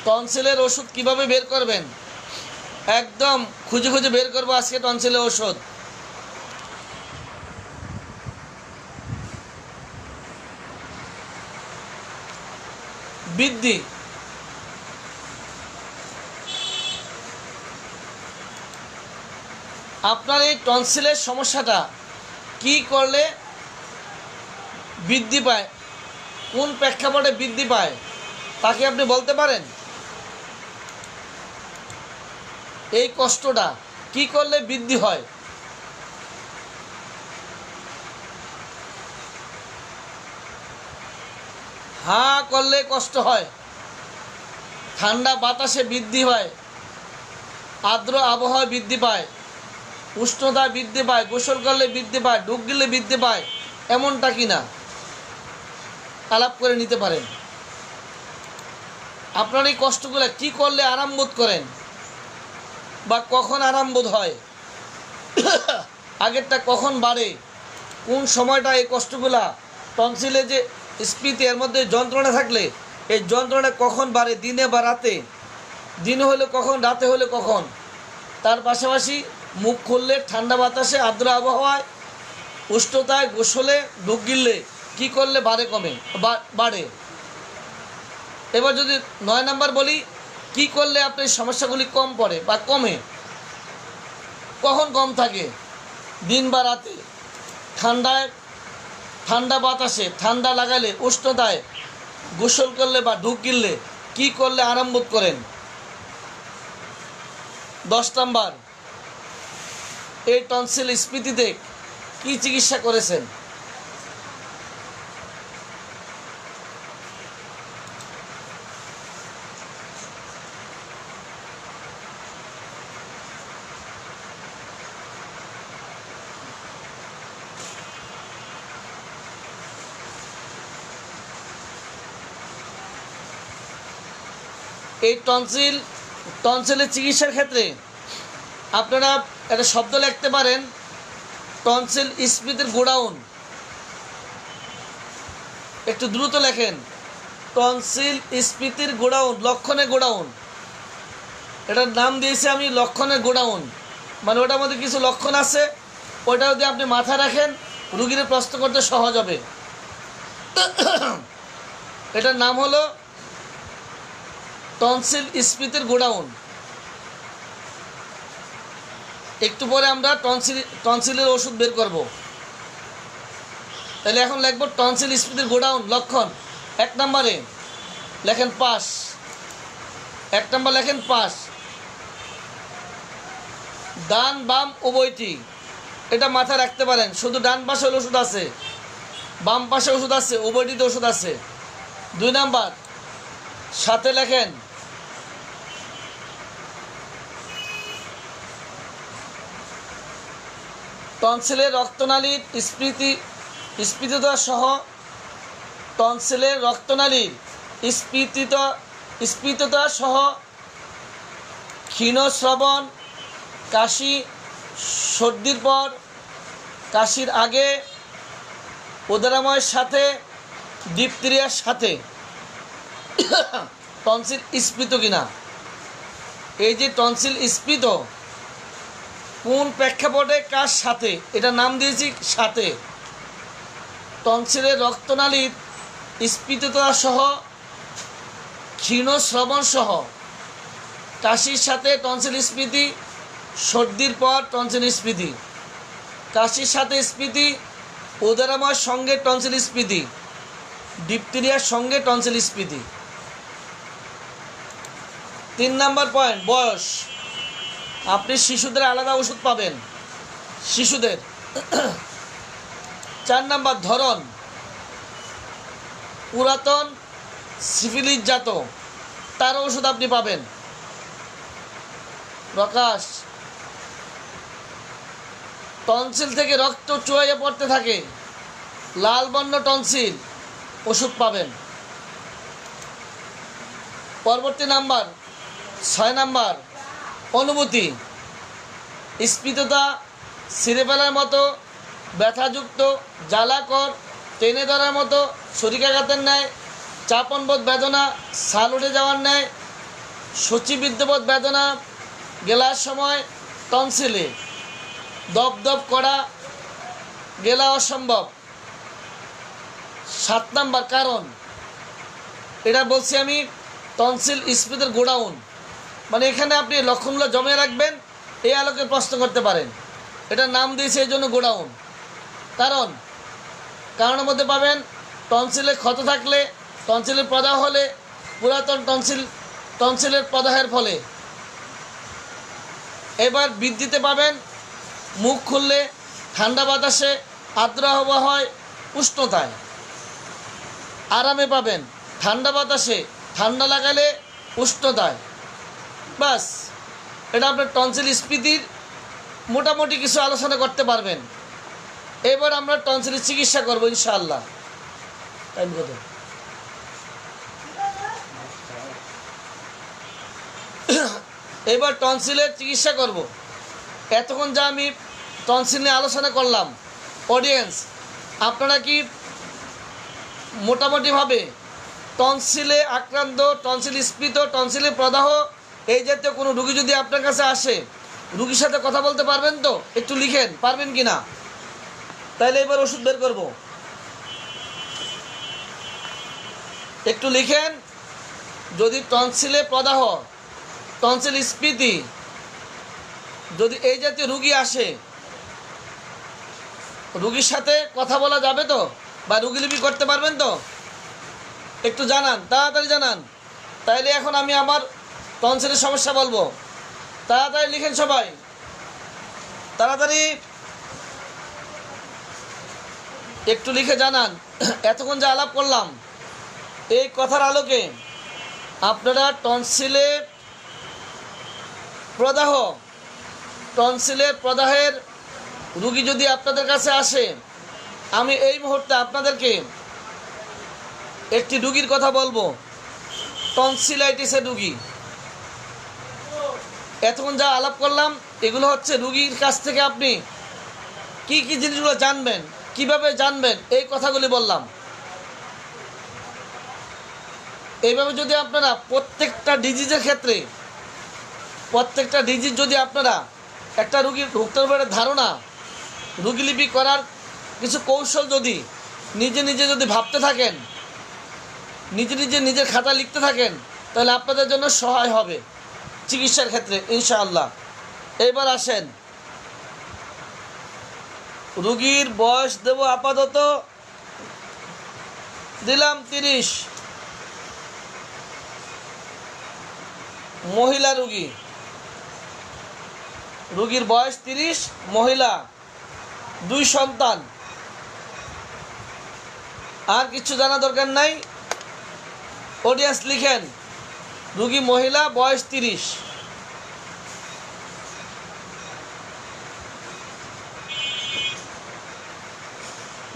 টনসিলের ওষুধ কিভাবে বের করবেন একদম খুঁজে খুঁজে বের করব আজকে টনসিলের ওষুধ। বৃদ্ধি। আপনার এই টনসিলের সমস্যাটা কি করলে বৃদ্ধি পায়, কোন প্রেক্ষাপটে বৃদ্ধি পায় তাকে আপনি বলতে পারেন? এই কষ্টটা কি করলে বৃদ্ধি হয়? হাঁ করলে কষ্ট হয়, ঠান্ডা বাতাসে বৃদ্ধি হয়, আর্দ্র আবহাওয়া বৃদ্ধি পায়, উষ্ণতা বৃদ্ধি পায়, গোসল করলে বৃদ্ধি পায়, ডুব দিলে বৃদ্ধি পায়, এমনটা কি না? আলাপ করে নিতে পারেন। আপনার এই কষ্টগুলো কী করলে আরাম বোধ করেন বা কখন আরাম বোধ হয়, আগেরটা কখন বাড়ে, কোন সময়টা এই কষ্টগুলা টনসিলে যে স্ফীতি এর মধ্যে যন্ত্রণা থাকলে এই যন্ত্রণা কখন বাড়ে, দিনে বা রাতে, দিনে হলে কখন, রাতে হলে কখন। তার পাশাপাশি মুখ খুললে, ঠান্ডা বাতাসে, আর্দ্র আবহাওয়ায়, উষ্ণতায়, গোসলে, ঢুক গিললে কী করলে বাড়ে, কমে, বাড়ে। এবার যদি 9 নাম্বার বলি, কি করলে আপনার সমস্যাগুলি কম পড়ে বা কমে, কখন কম থাকে, দিন বা রাতে, ঠান্ডায়, ঠান্ডা বাতাসে, ঠান্ডা লাগালে, উষ্ণতায়, গোসল করলে বা ঢুক গিললে কী করলে আরাম বোধ করেন। 10 নাম্বার, এই টনসিল স্ফীতিতে কী চিকিৎসা করেছেন। এই টনসিলের চিকিৎসার ক্ষেত্রে আপনারা একটা শব্দ লিখতে পারেন, টনসিল স্ফীতির গোডাউন। একটু দ্রুত লেখেন, টনসিল স্ফীতির গোডাউন, লক্ষণের গোডাউন। এটার নাম দিয়েছি আমি লক্ষণের গোডাউন। মানে ওটার মধ্যে কিছু লক্ষণ আছে, ওটা যদি আপনি মাথায় রাখেন রুগীর প্রশ্ন করতে সহজ হবে। এটার নাম হলো টনসিল স্ফীতির গোডাউন। একটু পরে আমরা টনসিলের ওষুধ বের করব। তাহলে এখন লিখব টনসিল স্ফীতির গোডাউন লক্ষণ। 1 নম্বরে লেখেন পাস। 1 নম্বর লেখেন পাস। ডান বাম উভয়টি, এটা মাথায় রাখতে পারেন। শুধু ডান পাশে ওষুধ আছে, বাম পাশে ওষুধ আছে, উভয়টিতে ওষুধ আছে। 2 নাম্বার সাথে লেখেন টনসিলের রক্তনালীর স্ফীততা সহ, টনসিলের রক্তনালীর স্ফীততা সহ ক্ষীণশ্রবণ, কাশি, সর্দির পর, কাশির আগে, উদরাময়ের সাথে, ডিপথিরিয়ার সাথে টনসিল স্ফীত কিনা। এই যে টনসিল স্ফীত কোন প্রেক্ষাপটে, কার সাথে, এটা নাম দিয়েছি সাথে। টনসিলের রক্তনালীর স্ফীততা সহ, ক্ষীণশ্রবণ সহ, কাশির সাথে টনসিল স্ফীতি, সর্দির পর টনসিল স্ফীতি, কাশির সাথে স্ফীতি, উদরাময়ের সঙ্গে টনসিল স্ফীতি, ডিপথিরিয়ার সঙ্গে টনসিল স্ফীতি। 3 নাম্বার পয়েন্ট, বয়স। আপনি শিশুদের আলাদা ওষুধ পাবেন, শিশুদের। 4 নাম্বার ধরন, পুরাতন সিফিলিসজাত, তার ওষুধ আপনি পাবেন। প্রকাশ, টনসিল থেকে রক্ত চুয়াইয়ে পড়তে থাকে, লাল বর্ণ টনসিল, ওষুধ পাবেন। পরবর্তী নাম্বার 6 নাম্বার অনুভূতি, স্ফীততা, ছিঁড়ে ফেলার মতো, ব্যথাযুক্ত, জ্বালাকর, টেনে ধরার মতো, ছুরিকাঘাতের ন্যায়, চাপনবোধ বেদনা, ছাল উঠে যাওয়ার ন্যায়, সূচিবিদ্ধবোধ বেদনা, গেলার সময় টনসিলে দপদপ করা, গেলা অসম্ভব। 7 নাম্বার কারণ, এটা বলছি আমি টনসিল স্ফীতির গোডাউন। মানে এখানে আপনি লক্ষণগুলো জমে রাখবেন, এই আলোকে প্রশ্ন করতে পারেন। এটার নাম দিয়েছে এই জন্য গোডাউন। কারণের মধ্যে পাবেন টনসিলে ক্ষত থাকলে, টনসিলের প্রদাহ হলে, পুরাতন টনসিলের প্রদাহের ফলে। এবার বৃদ্ধিতে পাবেন মুখ খুললে, ঠান্ডা বাতাসে, আর্দ্র আবহাওয়ায়, উষ্ণতায়। আরামে পাবেন ঠান্ডা বাতাসে, ঠান্ডা লাগালে, উষ্ণতায়। বাস, এটা আপনার টনসিল স্ফীতির মোটামুটি কিছু আলোচনা করতে পারবেন। এবার আমরা টনসিলের চিকিৎসা করবো ইনশাআল্লাহ। টাইম কত? এবার টনসিলের চিকিৎসা করব। এতক্ষণ যা আমি টনসিল নিয়ে আলোচনা করলাম, অডিয়েন্স আপনারা কি মোটামুটিভাবে টনসিলে আক্রান্ত, টনসিল স্ফীত, টনসিলের প্রদাহ এই জাতীয় কোনো রুগী যদি আপনার কাছে আসে, রুগীর সাথে কথা বলতে পারবেন তো? একটু লিখেন, পারবেন কি না? তাইলে এবার ওষুধ বের করব। একটু লিখেন, যদি টনসিলে প্রদাহ, টনসিল স্ফীতি, যদি এই জাতীয় রুগী আসে, রুগীর সাথে কথা বলা যাবে তো? বা রুগীলিপি করতে পারবেন তো? একটু জানান, তাড়াতাড়ি জানান। তাইলে এখন আমি আমার টনসিলের সমস্যা বলবো। তাড়াতাড়ি লিখেন সবাই, তাড়াতাড়ি একটু লিখে জানান। এতক্ষণ যা আলাপ করলাম এই কথার আলোকে আপনারা টনসিলে প্রদাহ, টনসিলের প্রদাহের রুগী যদি আপনাদের কাছে আসে, আমি এই মুহূর্তে আপনাদেরকে একটি রুগীর কথা বলবো, টনসিলাইটিসের রুগী। এতক্ষণ যা আলাপ করলাম এগুলো হচ্ছে রুগীর কাছ থেকে আপনি কি কি জিনিসগুলো জানবেন, কিভাবে জানবেন, এই কথাগুলি বললাম। এইভাবে যদি আপনারা প্রত্যেকটা ডিজিজের ক্ষেত্রে, প্রত্যেকটা ডিজিজ যদি আপনারা একটা রুগীর রোগটার ব্যাপারে ধারণা, রুগীলিপি করার কিছু কৌশল যদি নিজে নিজে যদি ভাবতে থাকেন, নিজে নিজে নিজের খাতা লিখতে থাকেন, তাহলে আপনাদের জন্য সহায় হবে চিকিৎসার ক্ষেত্রে ইনশাআল্লাহ। এবার আসেন, রুগীর বয়স দেব আপাতত দিলাম 30, মহিলা রুগী, রুগীর বয়স 30, মহিলা, 2 সন্তান। আর কিছু জানা দরকার নাই। অডিয়েন্স লিখেন, রুগী মহিলা, বয়স 30।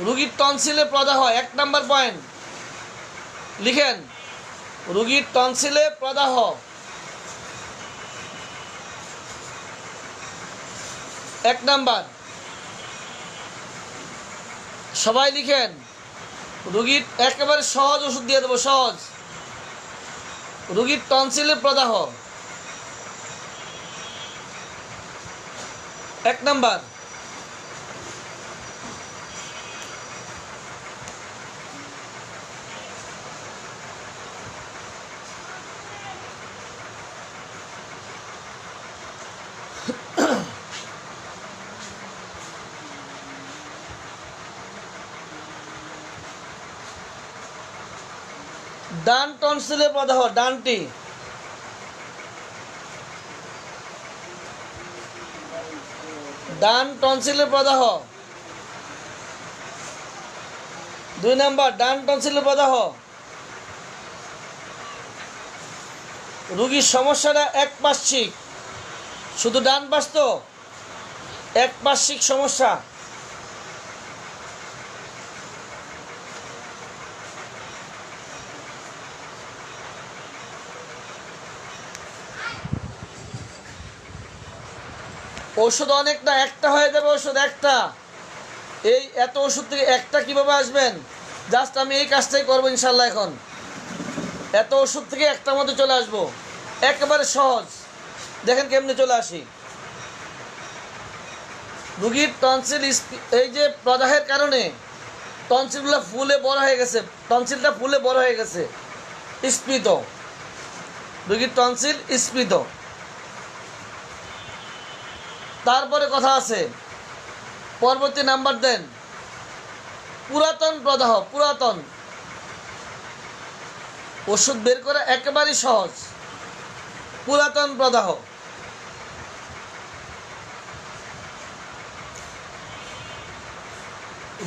রুগীর টনসিলে প্রদাহ, 1 নম্বর পয়েন্ট লিখেন, রুগীর টনসিলে প্রদাহ। 1 নাম্বার, সবাই লিখেন, রুগীর একেবারে সহজ ওষুধ দিয়ে দেবো, সহজ। রুগীর টনসিলে প্রদাহ, 1 নাম্বার, ডান টনসিলে প্রদাহ, ডানটি। ডান টনসিলে প্রদাহ। 2 নাম্বার, ডান টনসিলে প্রদাহ। রুগীর সমস্যাটা একপার্শ্বিক, শুধু ডান পাশ তো, একপার্শ্বিক সমস্যা। ওষুধ অনেকটা, একটা হয়ে যাবে ওষুধ একটা। এই এত ওষুধ থেকে একটা কিভাবে আসবেন? জাস্ট আমি এই কাজটাই করবো ইনশাল্লাহ। এখন এত ওষুধ থেকে একটার মধ্যে চলে আসবো, একেবারে সহজ। দেখেন কেমনে চলে আসি। রুগীর টনসিল, এই যে প্রদাহের কারণে টনসিলগুলো ফুলে বড় হয়ে গেছে, টনসিলটা ফুলে বড় হয়ে গেছে, স্ফীত। রুগীর টনসিল স্ফীত। তারপরে কথা আছে, পরবর্তী নাম্বার দেন, পুরাতন প্রদাহ। পুরাতন ওষুধ বের করা একেবারেই সহজ। পুরাতন প্রদাহ,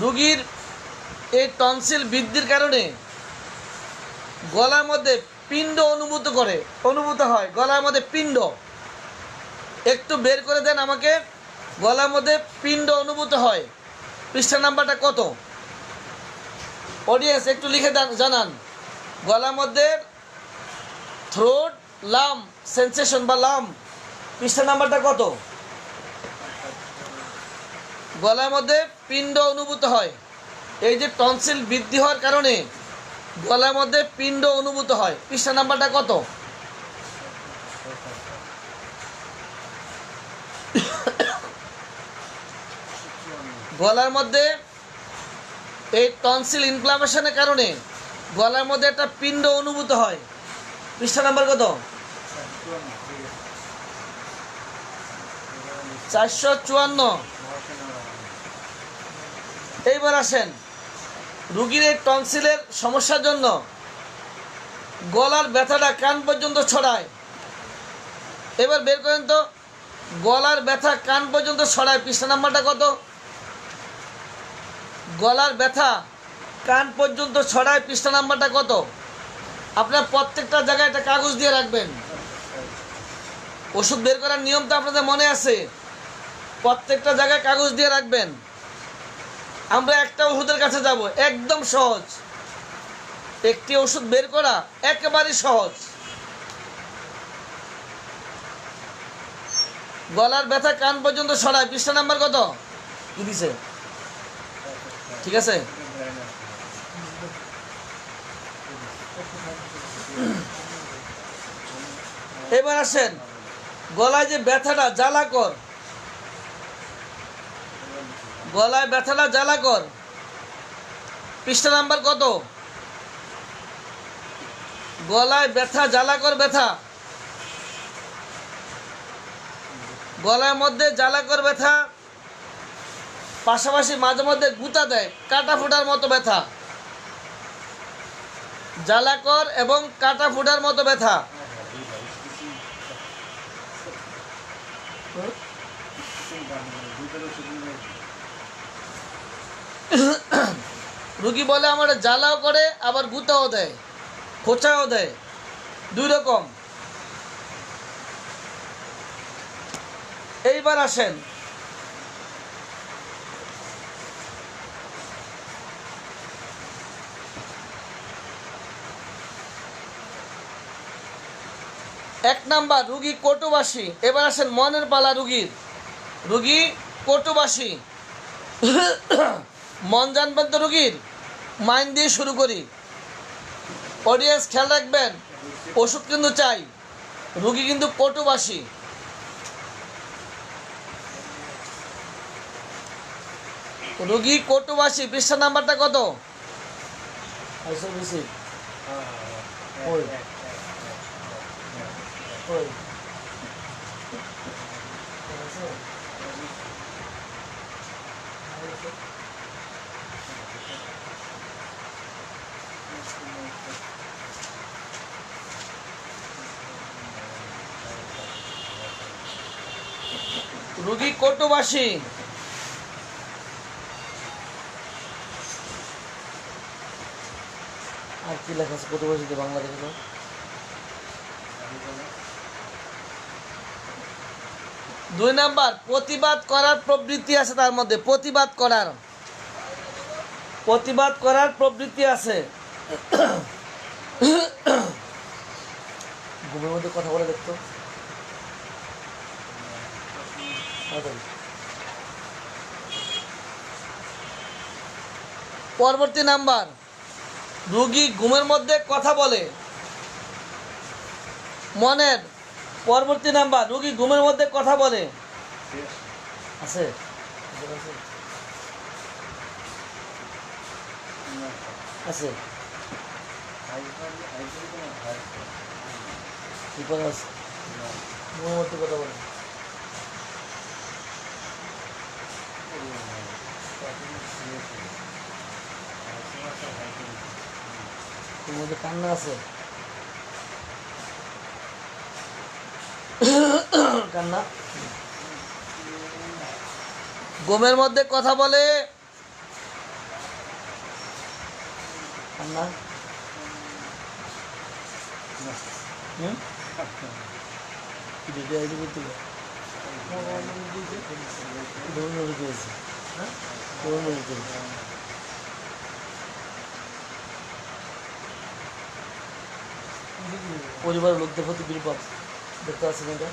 রুগীর এই টনসিল বৃদ্ধির কারণে গলার মধ্যে পিণ্ড অনুভূত হয়। গলার মধ্যে পিণ্ড, একটু বের করে দেন আমাকে। গলার মধ্যে পিণ্ড অনুভূত হয়। পৃষ্ঠা নাম্বারটা কত? অডিয়েন্স একটু লিখে জানান। গলার মধ্যে থ্রোট লাম সেন্সেশন বা লাম পৃষ্ঠা নাম্বারটা কত? গলার মধ্যে পিণ্ড অনুভূত হয়। এই যে টনসিল বৃদ্ধি হওয়ার কারণে গলার মধ্যে পিণ্ড অনুভূত হয়। পৃষ্ঠা নাম্বারটা কত? গলার মধ্যে এই টনসিল ইনফ্লামেশনের কারণে গলার মধ্যে একটা পিণ্ড অনুভূত হয়। পৃষ্ঠা নাম্বার কত? 454। এইবার আসেন, রুগীর এই টনসিলের সমস্যার জন্য গলার ব্যথাটা কান পর্যন্ত ছড়ায়। এবার বের করেন তো, গলার ব্যথা কান পর্যন্ত ছড়ায়। পৃষ্ঠা নাম্বারটা কত? গলার ব্যথা কান পর্যন্ত ছড়ায়। পৃষ্ঠা নাম্বারটা কত? আপনার প্রত্যেকটা জায়গায় একটা কাগজ দিয়ে রাখবেন। ওষুধ বের করার নিয়ম তো আপনাদের মনে আছে, প্রত্যেকটা জায়গায় কাগজ দিয়ে রাখবেন। আমরা একটা ওষুধের কাছে যাব, একদম সহজ। একটি ওষুধ বের করা একেবারেই সহজ। গলার ব্যথা কান পর্যন্ত ছড়ায়। পৃষ্ঠা নাম্বার কত? কি দিছে? ঠিক আছে, এবার আসেন, গলায় যে ব্যথাটা জ্বালাকর, গলায় ব্যথাটা জ্বালাকর। পৃষ্ঠা নাম্বার কত? গলায় ব্যথা জ্বালাকর ব্যথা, গলার মধ্যে জ্বালাকর ব্যথা, পাশাপাশি মাঝে মধ্যে গুঁতা দেয়, কাটা ফোটার মতো ব্যথা। জ্বালাকর এবং কাটা ফোটার মতো ব্যথা। রুগী বলে আমার জ্বালাও করে, আবার গুঁতাও দেয়, খোঁচাও দেয়, দুই রকম। এইবার আসেন, এক নাম্বার রুগী কটুবাসী। এবার আসেন মনের পালা রুগীর। রুগী কটুবাসী। মন জানবেন তো রুগীর? মাইন্ড দিয়ে শুরু করি। অডিয়েন্স খেয়াল রাখবেন, ওষুধ কিন্তু চাই, রুগী কিন্তু কটুবাসী। রুগী কটুবাসী। পৃষ্ঠা নাম্বারটা কত? রুগী কটুবাসী। আর কি লেখা আছে কটুবাসীতে বাংলা দেখো? দুই নাম্বার প্রতিবাদ করার প্রবৃত্তি আছে, তার মধ্যে প্রতিবাদ করার প্রবৃত্তি আছে। ঘুমের মধ্যে কথা বলে দেখতো। পরবর্তী নাম্বার, রুগী ঘুমের মধ্যে কথা বলে। মনের পরবর্তী নাম্বার, রুগী ঘুমের মধ্যে কথা বলে। আছে আছে ঘুমের মধ্যে কথা বলে। ঘুমের মধ্যে কান্না আছে, কান্না। ঘুমের মধ্যে কথা বলে, কান্না। পরিবারের লোকদের প্রতি বিপদ দেখতে পাচ্ছেন এটা।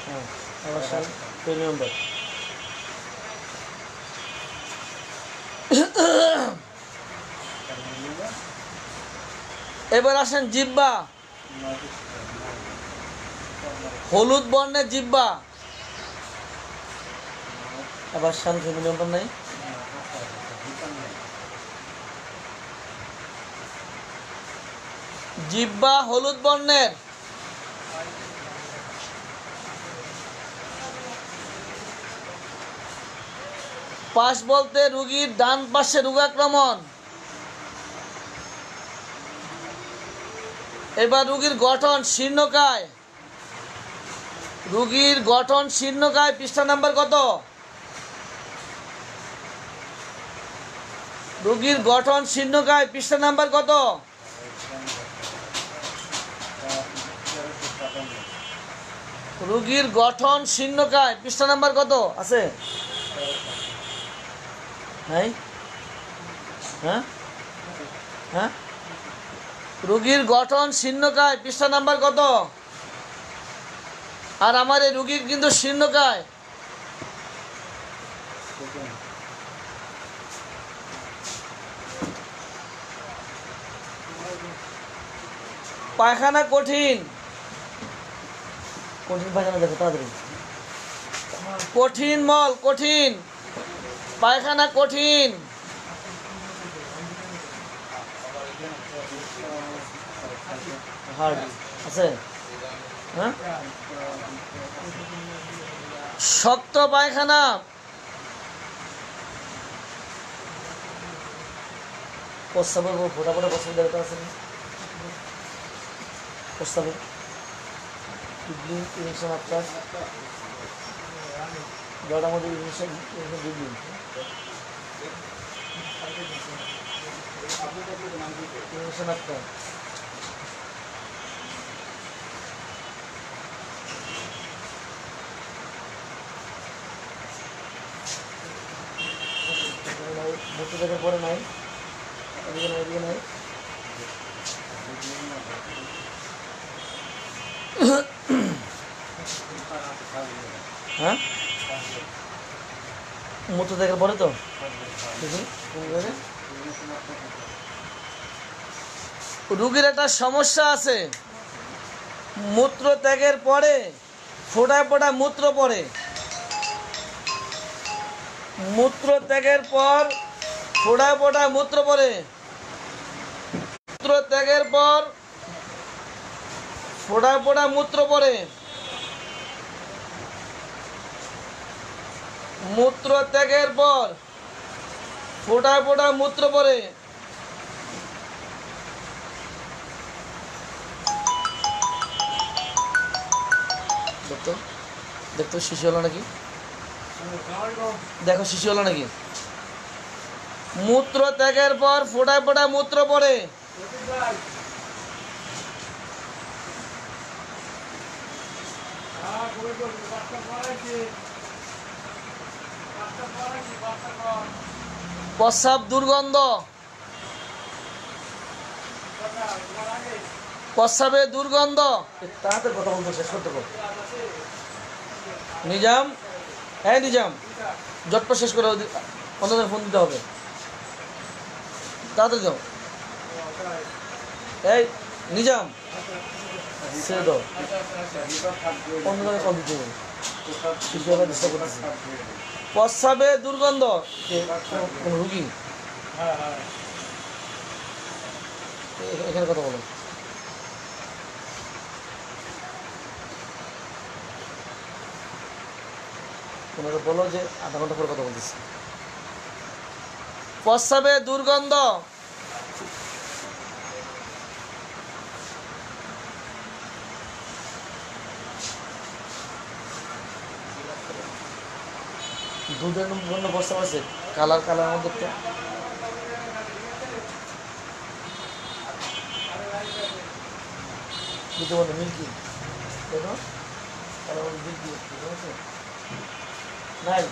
হ্যাঁ আবার সাল 3 নম্বর। এবার আসেন জিহ্বা, হলুদ বর্ণের জিহ্বা। আবার সাল 3 নম্বর নাই। জিহ্বা হলুদ বর্ণের। পাশ বলতে রোগীর ডান পাশে রোগাক্রমণ। এবার রোগীর গঠন শীর্ণকায়। রোগীর গঠন শীর্ণকায়, পৃষ্ঠা নাম্বার কত? রোগীর গঠন শীর্ণকায়, পৃষ্ঠা নাম্বার কত? রোগীর গঠন শীর্ণকায়, পৃষ্ঠা নাম্বার কত আছে? নাই? হ্যাঁ হ্যাঁ, রোগীর গঠন শীর্ণকায়, পৃষ্ঠা নাম্বার কত? আর আমার এই রোগীর কিন্তু শীর্ণকায়। পায়খানা কঠিন, কঠিন পায়খানা দেখো তাড়াতাড়ি। কঠিন মল, কঠিন পায়খানা, কঠিন। হার্ড আছে? হ্যাঁ, শক্ত পায়খানা। প্রস্রাবের ফোটা ফোটা প্রস্রাব দেখতে আছে না? প্রস্রাবের ইনজেকশন আপনার জড়ার মধ্যে ইনজেকশন দিবি। ইনজেকশন আপনার মূর্তি দেখার পরে নাই, এদিকে নাই, এদিকে নাই। হ্যাঁ, মূর্তি দেখার পরে তো রোগীর একটা সমস্যা আছে। মূত্র ত্যাগের পরে ফোঁটায় ফোঁটা মূত্র পড়ে। মূত্র ত্যাগের পর ফোঁটায় ফোঁটা মূত্র পড়ে। মূত্র ত্যাগের পর ফোঁটায় ফোঁটা মূত্র পড়ে। মূত্র ত্যাগের পর ফোঁটায় ফোঁটা মূত্র পড়ে। দেখতো দেখতো শিশু হলো নাকি? দেখো শিশু হলো নাকি? মূত্র ত্যাগের পর ফোঁটায় ফোঁটা মূত্র পড়ে। প্রস্রাব দুর্গন্ধ, প্রস্রাবে দুর্গন্ধ। তাড়াতাড়ি কথা বলতে শেষ করতে পারো। নিজাম, হ্যাঁ নিজাম, জটপট শেষ করে অন্যদের ফোন দিতে হবে। তাড়াতাড়ি দাও। এই নিজাম, সে দাও, অন্যদের কল দিতে হবে। প্রস্রাবে দুর্গন্ধ, কোন রুগী এখানে কথা বলো। ওনারা বলো যে আধা ঘন্টা পরে কথা বলতেছি। প্রস্রাবে দুর্গন্ধ, দুধের জন্য প্রস্রাব আছে, কালার কালার মধ্যে একটা বুঝতে পারলো মিল্কি, দেখো কালার মধ্যে মিল্কি আছে নাই,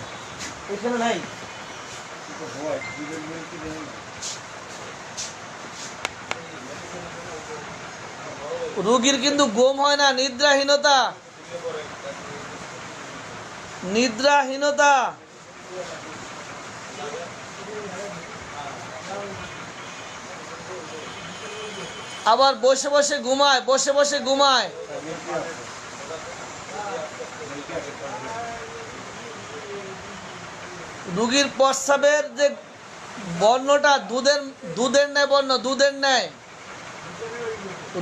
এখানে নাই। রোগীর কিন্তু ঘুম হয় না, নিদ্রাহীনতা। নিদ্রাহীনতা, আবার বসে বসে ঘুমায়, বসে বসে ঘুমায়, রোগীর প্রস্রাবের যে বর্ণটা দুধের ন্যায় বর্ণ, দুধের ন্যায়,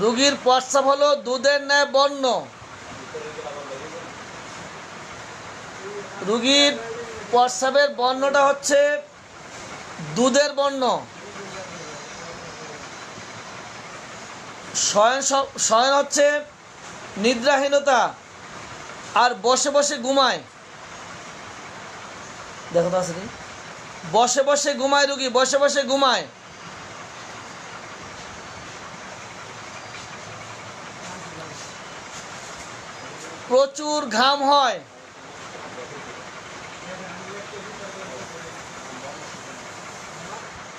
রোগীর প্রস্রাব হলো দুধের ন্যায় বর্ণ, রোগীর প্রস্রাবের বর্ণটা হচ্ছে দুধের বর্ণ। শয়ন হচ্ছে নিদ্রাহীনতা, আর বসে বসে ঘুমায়, দেখো তো আছে কি, বসে বসে ঘুমায় রোগী, বসে বসে ঘুমায়। প্রচুর ঘাম হয়,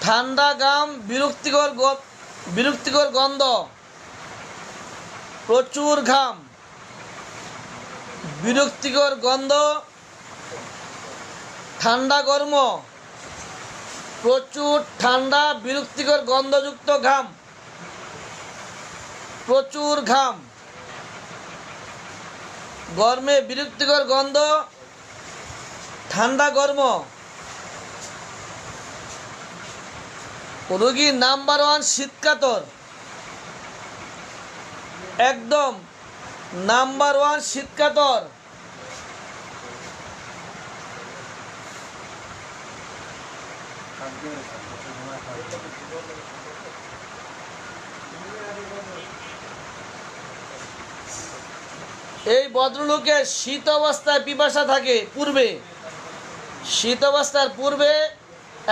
ঠান্ডা ঘাম, বিরক্তিকর গন্ধ, প্রচুর ঘাম, বিরক্তিকর গন্ধ, ঠান্ডা গরম, প্রচুর ঠান্ডা বিরক্তিকর গন্ধযুক্ত ঘাম, প্রচুর ঘাম, গরমে বিরক্তিকর গন্ধ, ঠান্ডা গরম। রোগী নাম্বার 1 শীতকাতর, একদম নাম্বার 1 শীতকাতর। এই ভদ্রলোকের শীত অবস্থায় পিপাসা থাকে পূর্বে, শীত অবস্থার পূর্বে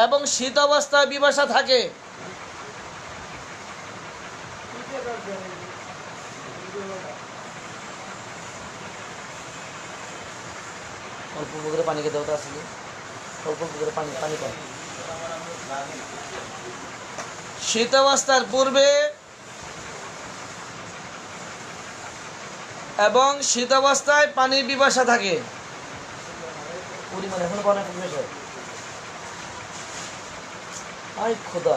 এবং শীত অবস্থায় পিপাসা থাকে। অল্প করে পানি খেতে হতো, আসলে অল্প করে পানি পানি পায়। শীত অবস্থার পূর্বে এবং শীত অবস্থায় পানির পিপাসা থাকে। পরিমাণ এখনো পানি পিপাসা, আয় খোদা।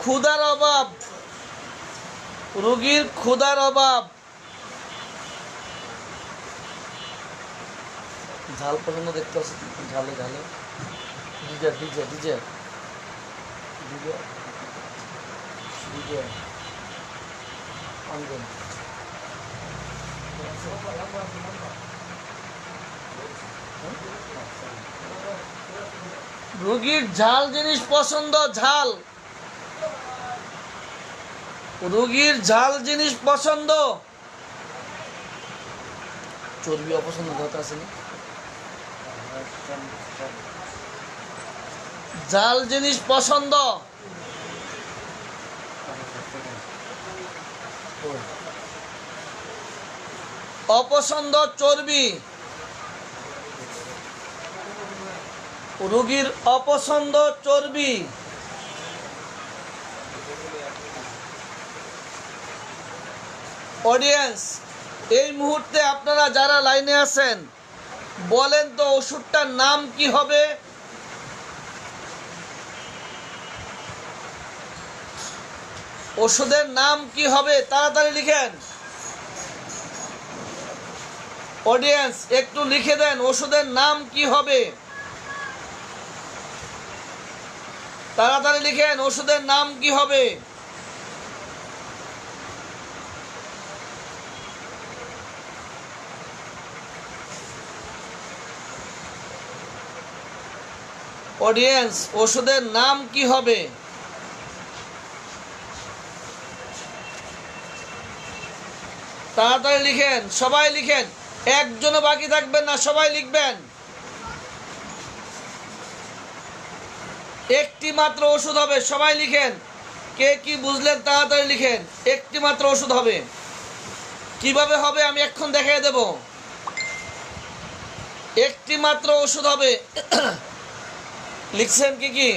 ক্ষুধার অভাব, রোগীর ক্ষুধার অভাব। ঝাল পর্যন্ত দেখতে পাচ্ছি, ঝালে ঝালে ডিজে ডিজে ডিজে ডিজে ডিজে আনবেন। রোগীর ঝাল জিনিস পছন্দ, ঝাল, রোগীর ঝাল জিনিস পছন্দ। চর্বি অপছন্দ কথা আছে না, ঝাল জিনিস পছন্দ। অপছন্দ চর্বি, রোগীর অপছন্দ চর্বি। অডিয়েন্স, এই মুহূর্তে আপনারা যারা লাইনে আছেন বলেন তো ওষুধটার নাম কি হবে? ওষুধের নাম কি হবে? তাড়াতাড়ি লিখেন। অডিয়েন্স একটু লিখে দেন, ওষুধের নাম কি হবে? তাড়াতাড়ি লিখেন, ওষুধের নাম কি হবে? অডিয়েন্স ওষুধের নাম কি হবে? তাড়াতাড়ি লিখেন, সবাই লিখেন, একজনও বাকি থাকবেন না, সবাই লিখবেন। একটি মাত্র ওষুধ হবে, সবাই লিখেন। কে কি বুঝলেন তাড়াতাড়ি লিখেন। একটি মাত্র ওষুধ হবে। কিভাবে হবে আমি এখন দেখিয়ে দেব। একটি মাত্র ওষুধ হবে। লিখছেন কি কি?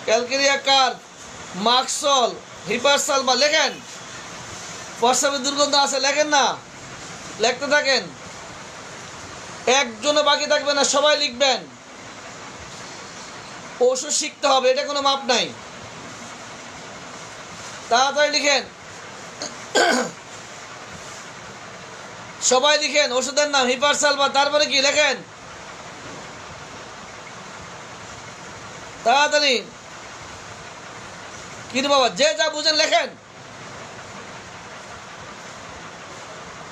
ক্যালকেরিয়া কার্ভ, মাক্সল, হিপারসালভা লেখেন। প্রস্রাবের দুর্গন্ধ আছে লেখেন না, লিখতে থাকেন। একজনও বাকি থাকবে না, সবাই লিখবেন। ওষুধ শিখতে হবে, এটা কোনো মাপ নাই। তাড়াতাড়ি লিখেন, সবাই লিখেন। ওষুধের নাম হিপারসালভা, তারপরে কি লেখেন তাড়াতাড়ি। কি রে বাবা, যে যা বুঝেন লেখেন।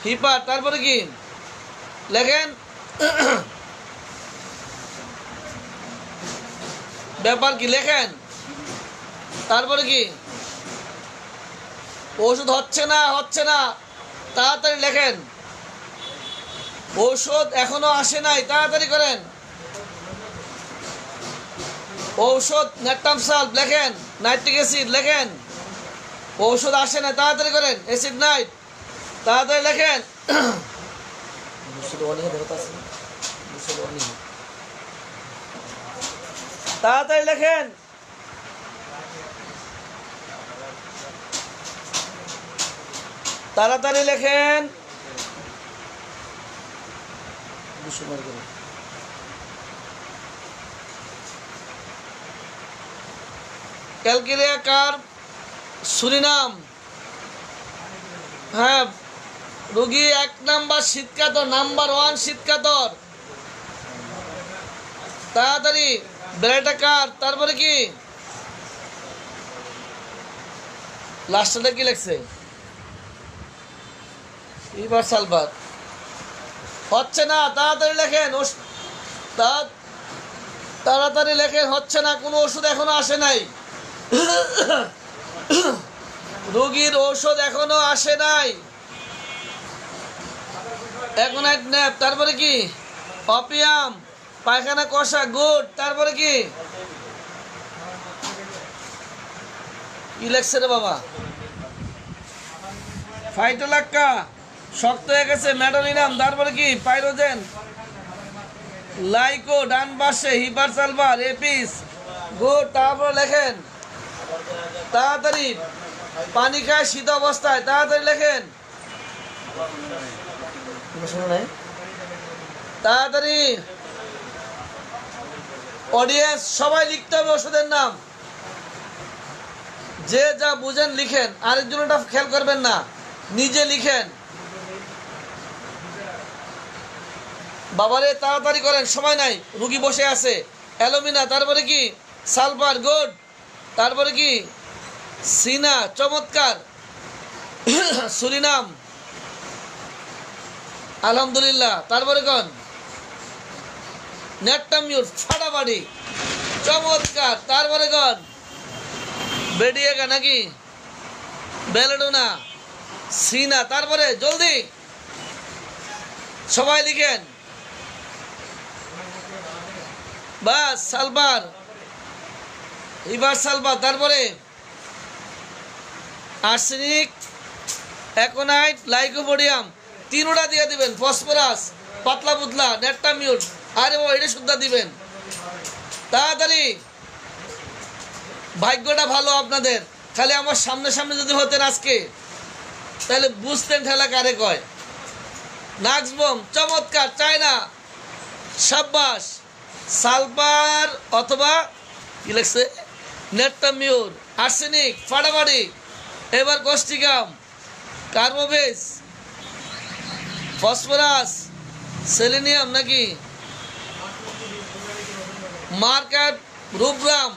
হিপার, তারপরে কি লেখেন? ব্যাপার কি লেখেন। তারপরে কি? ওষুধ হচ্ছে না, হচ্ছে না, তাড়াতাড়ি লেখেন। ঔষধ এখনো আসে নাই, তাড়াতাড়ি করেন। ঔষধ ন্যাট্টামসাল্ভ লেখেন, নাইট্রিক অ্যাসিড লেখেন। ঔষধ আসে না, তাড়াতাড়ি করেন। অ্যাসিড নাইট, তাড়াতাড়ি লেখেন। তাড়াতাড়ি লেখেন। তাড়াতাড়ি লেখেন। Calcarea curve, Surinam. হ্যাঁ, রোগী 1 নাম্বার শীতকাতর, নাম্বার 1 শীতকাতর। তাড়াতাড়ি। ব্রেটাকার, তারপরে কি লাস্টটা কি লেখছে? হিপারসালভা। হচ্ছে না, তাড়াতাড়ি লেখেন। তাড়াতাড়ি লেখেন, হচ্ছে না, কোনো ওষুধ এখনো আসে নাই। রোগীর ঔষধ এখনো আসে নাই। অ্যাগোনাইট ন্যাপ, তারপরে কি অপিয়াম, পায়খানা কষা, গুড। তারপরে কি লেখছে রে বাবা? ফাইটোলাক্কা, শক্ত হয়ে গেছে, ম্যাডোনিনাম। তারপরে কি পাইরোজেন, লাইকো, ডান পাশে হিপারসালভার, এপিস, গুড। তারপরে লেখেন তাড়াতাড়ি। পানি খায় শীত অবস্থায়, তাড়াতাড়ি লেখেন। তাড়াতাড়ি। অডিয়েন্স সবাই লিখতে হবে ওষুধের নাম। যে যা বুঝেন লিখেন, আরেকজনটা খেয়াল করবেন না, নিজে লিখেন। বাবারে তাড়াতাড়ি করেন, সময় নাই, রুগী বসে আছে। অ্যালুমিনা, তারপরে কি সালফার, গুড। তারপরে কি সিনা, চমৎকার। সুরিনাম, আলহামদুলিল্লাহ। তারপরে কোন নেট্টামিউর, ফাটাফাটি, চমৎকার। তারপরে কোন বেডিয়েগা নাকি বেলেডোনা, সিনা। তারপরে জলদি সবাই লিখেন। বাস, সালফার, হিপারসালভা। তারপরে আর্সেনিক, অ্যাকোনাইট, লাইকোপোডিয়াম, তিনটা দিয়ে দিবেন। ফসফরাস, পাতলা পুতলা, নেট্টামিউট। আরে ও এটা শুদ্ধ দিবেন। তাড়াতাড়ি। ভাগ্যটা ভালো আপনাদের, খালি আমার সামনে সামনে যদি হতেন আজকে, তাহলে বুঝতেন ঠেলা কারে কয়। নাক্সবম, চমৎকার। চায়না, সাব্বাস। সালফার অথবা কি লেখছে নেট্টামিউর, আর্সেনিক, ফাটাফাটি। এবার কস্টিকাম, কার্বোবেস, ফসফরাস, সেলেনিয়াম নাকি মার্কার, রুব্রাম,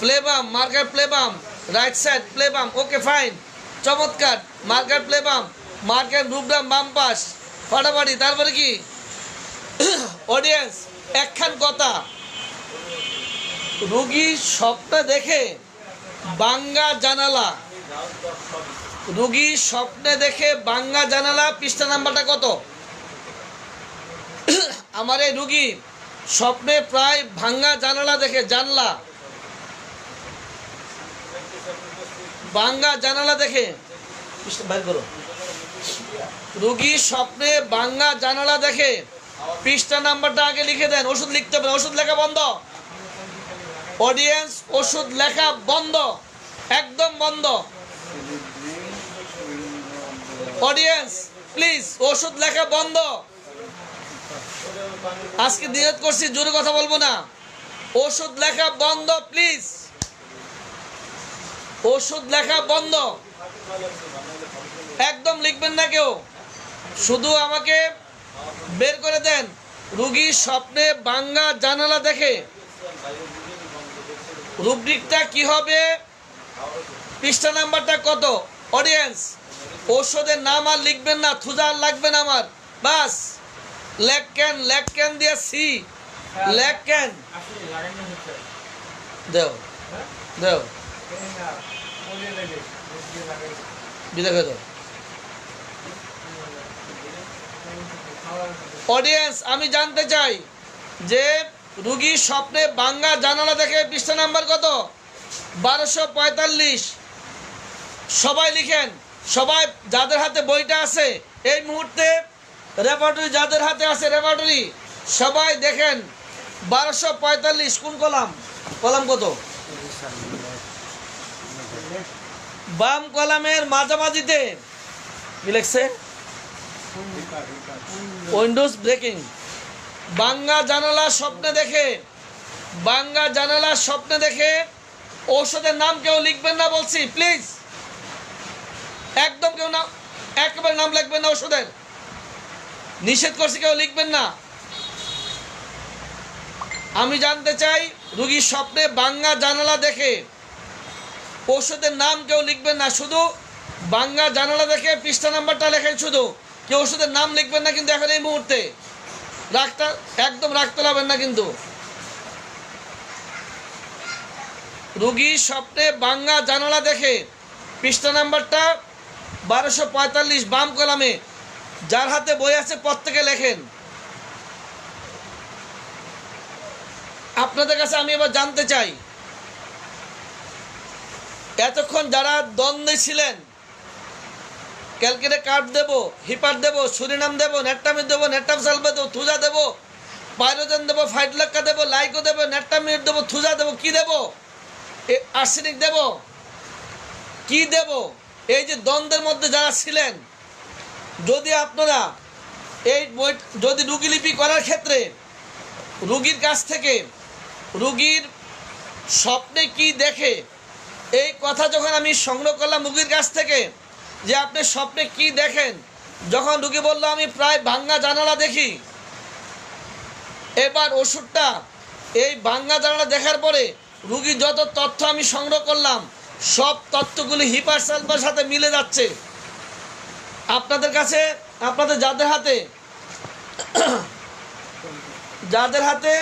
প্লেবাম, মার্কার প্লেবাম, রাইট সাইড প্লেবাম, ওকে ফাইন, চমৎকার। মার্কার প্লেবাম, মার্কার রুব্রাম, বাম পাশ, ফাটাফাটি। তারপরে কি অডিয়েন্স একখান কথা, রুগী স্বপ্ন দেখে বাঙ্গা জানালা, রুগী স্বপ্নে দেখে বাঙ্গা জানালা, পৃষ্ঠা নাম্বারটা কত? আমার এই রুগী স্বপ্নে প্রায় ভাঙ্গা জানালা দেখে, জানলা ভাঙ্গা জানালা দেখে, বাইর করো। রুগী স্বপ্নে ভাঙ্গা জানালা দেখে, পৃষ্ঠা নাম্বারটা আগে লিখে দেন। ওষুধ লিখতে হবে, ওষুধ লেখা বন্ধ। অডিয়েন্স, ওষুধ লেখা বন্ধ, একদম বন্ধ। অডিয়েন্স প্লিজ, ওষুধ লেখা বন্ধ। আজকে নিয়ত করছি জোরে কথা বলবো না। ওষুধ লেখা বন্ধ প্লিজ, ওষুধ লেখা বন্ধ, একদম লিখবেন না কেউ, শুধু আমাকে বের করে দেন। রুগী স্বপ্নে ভাঙ্গা জানালা দেখে, রুব্রিকটা কি হবে, পৃষ্ঠা নাম্বারটা কত? অডিয়েন্স, ওষুধের নাম আর লিখবেন না, থুজা আর লাগবে না আমার, বাস লেখ ক্যান দিয়ে সি লেখ ক্যান দেও দেও বিদায় করে দাও। অডিয়েন্স, আমি জানতে চাই যে রুগী স্বপ্নে ভাঙ্গা জানালা দেখে পৃষ্ঠা নাম্বার কত? 1245। সবাই লিখেন, সবাই যাদের হাতে বইটা আছে এই মুহূর্তে, রেপার্টরি যাদের হাতে আছে রেপার্টরি, সবাই দেখেন 1245 কোন কলাম? কলাম কত? বাম কলামের মাঝামাঝিতে কি লিখছে? Windows breaking. ভাঙ্গা জানালা স্বপ্নে দেখে, ভাঙ্গা জানালা স্বপ্নে দেখে ঔষধের নাম কেউ লিখবেন না বলছি, প্লিজ, একদম কেউ না, একেবারে নাম লিখবেন না, ওষুধের নিষেধ করছি, কেউ লিখবেন না। আমি জানতে চাই রুগী স্বপ্নে ভাঙ্গা জানালা দেখে ওষুধের নাম কেউ লিখবেন না, শুধু ভাঙ্গা জানালা দেখে পৃষ্ঠা নাম্বারটা লেখেন, শুধু কেউ ওষুধের নাম লিখবেন না কিন্তু এখন এই মুহূর্তে, রাগটা একদম রাগ তোলাবেন না কিন্তু। রুগী স্বপ্নে ভাঙ্গা জানালা দেখে পৃষ্ঠা নাম্বারটা 1245 বাম কলামে, যার হাতে বই আছে প্রত্যেকে লেখেন। আপনাদের কাছে আমি এবার জানতে চাই, এতক্ষণ যারা দ্বন্দ্বে ছিলেন, ক্যালকেটে কার্ড দেব, হিপার দেব, সুরিনাম দেব, নেট্টামির দেবো, নেট্টাম সালবে দেবো, থুজা দেবো, পাইরোজেন দেবো, ফাইটলাক্কা দেবো, লাইকো দেবো, নেট্টামির দেবো, থুজা দেবো, কি দেবো, আর্সেনিক দেব, কি দেব? এই যে দ্বন্দ্বের মধ্যে যারা ছিলেন, যদি আপনারা এই বই, যদি রুগীলিপি করার ক্ষেত্রে রুগীর কাছ থেকে রুগীর স্বপ্নে কি দেখে এই কথা যখন আমি সংগ্রহ করলাম রুগীর কাছ থেকে, যে আপনি স্বপ্নে কি দেখেন, যখন রুগী বললো আমি প্রায় ভাঙ্গা জানালা দেখি, এবার ওষুধটা এই ভাঙ্গা জানালা দেখার পরে রুগীর যত তথ্য আমি সংগ্রহ করলাম সব তথ্যগুলি হিপার সালফার সাথে মিলে যাচ্ছে। আপনাদের কাছে, আপনাদের যাদের হাতে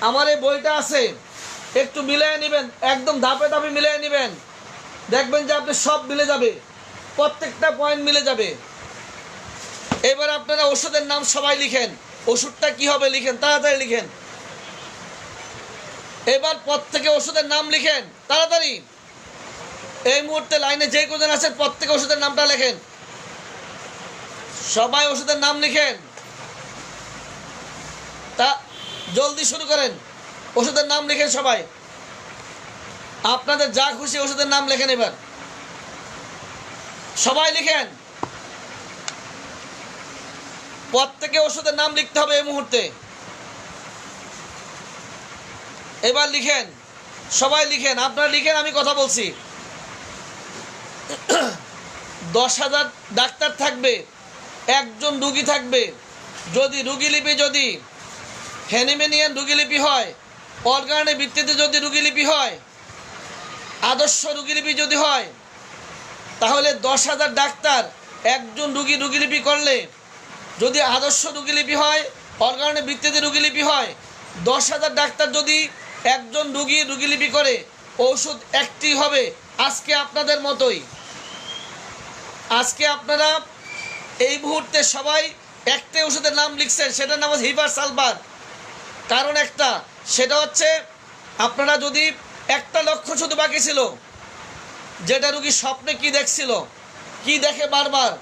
আমার এই বইটা আছে একটু মিলিয়ে নেবেন, একদম ধাপে ধাপে মিলিয়ে নেবেন, দেখবেন যে আপনি সব মিলে যাবে, প্রত্যেকটা পয়েন্ট মিলে যাবে। এবার আপনারা ওষুধের নাম সবাই লিখেন, ওষুধটা কি হবে লিখেন, তাড়াতাড়ি লিখেন। এবার প্রত্যেকে ওষুধের নাম লিখেন তাড়াতাড়ি, এই মুহূর্তে লাইনে যে কজন আছেন প্রত্যেকে ওষুধের নামটা লেখেন, সবাই ওষুধের নাম লিখেন, তা জলদি শুরু করেন, ওষুধের নাম লিখেন সবাই, আপনাদের যা খুশি ওষুধের নাম লেখেন, এবার সবাই লিখেন, প্রত্যেকে ওষুধের নাম লিখতে হবে এই মুহূর্তে। এবার লিখেন, সবাই লিখেন, আপনারা লিখেন, আমি কথা বলছি। 10,000 ডাক্তার থাকবে, একজন রুগী থাকবে, যদি রুগীলিপি যদি হ্যানিম্যানিয়ান রুগীলিপি হয়, অর্গানের ভিত্তিতে যদি রুগীলিপি হয়, আদর্শ রুগীলিপি যদি হয়, তাহলে 10,000 ডাক্তার একজন রুগীলিপি করলে, যদি আদর্শ রুগীলিপি হয়, অর্গানের ভিত্তিতে রুগীলিপি হয়, 10,000 ডাক্তার যদি একজন রুগীলিপি করে, ঔষধ একটি হবে। আজকে আপনাদের মতোই, আজকে আপনারা এই মুহূর্তে সবাই একটাই ওষুধের নাম লিখছেন, সেটার নাম হচ্ছে হিপার সালফার। কারণ একটা, সেটা হচ্ছে আপনারা যদি একটা লক্ষ্য শুধু বাকি ছিল, যেটা রুগী স্বপ্নে কি দেখছিল, কি দেখে বারবার,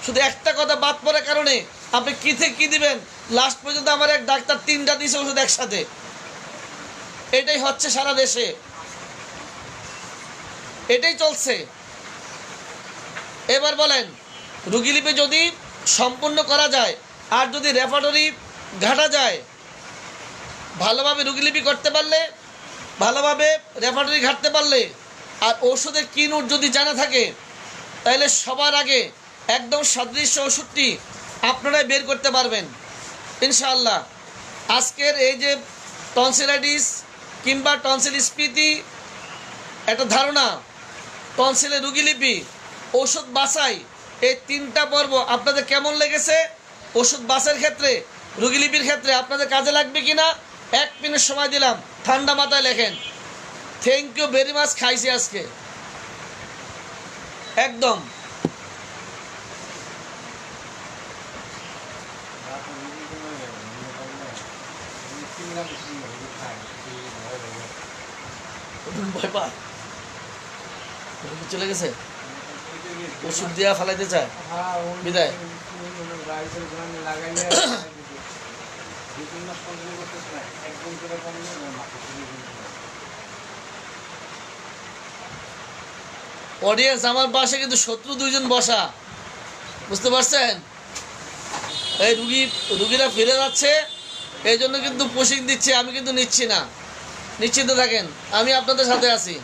শুধু একটা কথা বাদ পড়ার কারণে আপনি কী থেকে কী দিবেন, লাস্ট পর্যন্ত আমার এক ডাক্তার 3টা দিয়েছে ওষুধ একসাথে। এটাই হচ্ছে সারা দেশে, এটাই চলছে। এবার বলেন, রুগীলিপি যদি সম্পূর্ণ করা যায় আর যদি রেপার্টরি ঘাটা যায়, ভালোভাবে রুগীলিপি করতে পারলে, ভালোভাবে রেপার্টরি ঘাটতে পারলে, আর ওষুধের কি নোট যদি জানা থাকে, তাহলে সবার আগে একদম সাদৃশ্য ওষুধটি আপনারাই বের করতে পারবেন ইনশাআল্লাহ। আজকের এই যে টনসিলাইটিস কিংবা টনসিল স্ফীতি, একটা ধারণা, টনসিলের রুগীলিপি, ওষুধ বাছাই, এই 3টা পর্ব আপনাদের কেমন লেগেছে? ওষুধ বাছাইয়ের ক্ষেত্রে, রুগীলিপির ক্ষেত্রে আপনাদের কাজে লাগবে কিনা 1 মিনিট সময় দিলাম, ঠান্ডা মাথায় লেখেন। Thank you very much. খাইছি আজকে একদম। ভয় পায়, চলে গেছে, ওষুধ দিয়া ফেলাইতে চায় বিদায়। অডিয়েন্স, আমার পাশে কিন্তু শত্রু 2 জন বসা, বুঝতে পারছেন? এই রুগীরা ফিরে যাচ্ছে, এই জন্য কিন্তু পুশিং দিচ্ছে, আমি কিন্তু নিচ্ছি না। নিশ্চিত থাকেন, আমি আপনাদের সাথে আছি।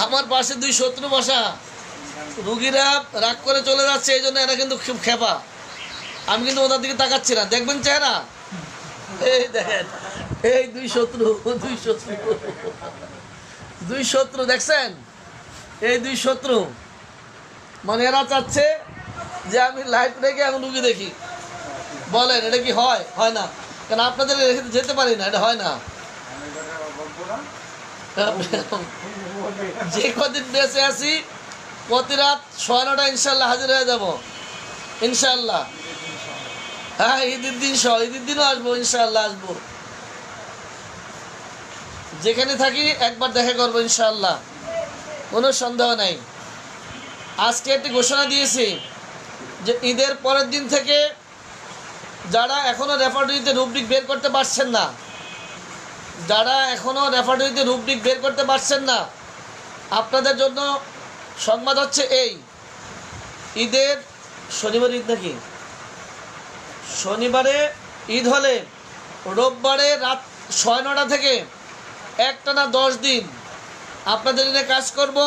আমার পাশে 2 শত্রু বসা, রুগীরা রাগ করে চলে যাচ্ছে, এই জন্য এরা কিন্তু খুব খেপা। আমি কিন্তু ওদের দিকে তাকাচ্ছি না, দেখবেন চেহারা, এই দেখেন, এই 2 শত্রু, 2 শত্রু দেখছেন? এই 2 শত্রু, মানে এরা চাচ্ছে যে আমি লাইট রেখে এখন রুগী দেখি। বলেন এটা কি হয়? হয় না, কারণ আপনাদের রেখে যেতে পারি না, এটা হয় না। যে কদিন বেঁচে আছি, প্রতি রাত 9:30 ইনশাল্লাহ হাজির হয়ে যাব ইনশাল্লাহ। হ্যাঁ, ঈদের দিন সহ, ঈদের দিনও আসবো ইনশাল্লাহ, আসবো। যেখানে থাকি একবার দেখা করবো ইনশাল্লাহ, কোনো সন্দেহ নাই। আজকে একটি ঘোষণা দিয়েছি যে ঈদের পরের দিন থেকে যারা এখনও রেপার্টরিতে রুব্রিক বের করতে পারছেন না, আপনাদের জন্য সংবাদ হচ্ছে এই, ঈদের শনিবার ঈদ নাকি, শনিবারে ঈদ হলে রোববারে রাত 9:30 থেকে একটানা 10 দিন আপনাদের এনে কাজ করব।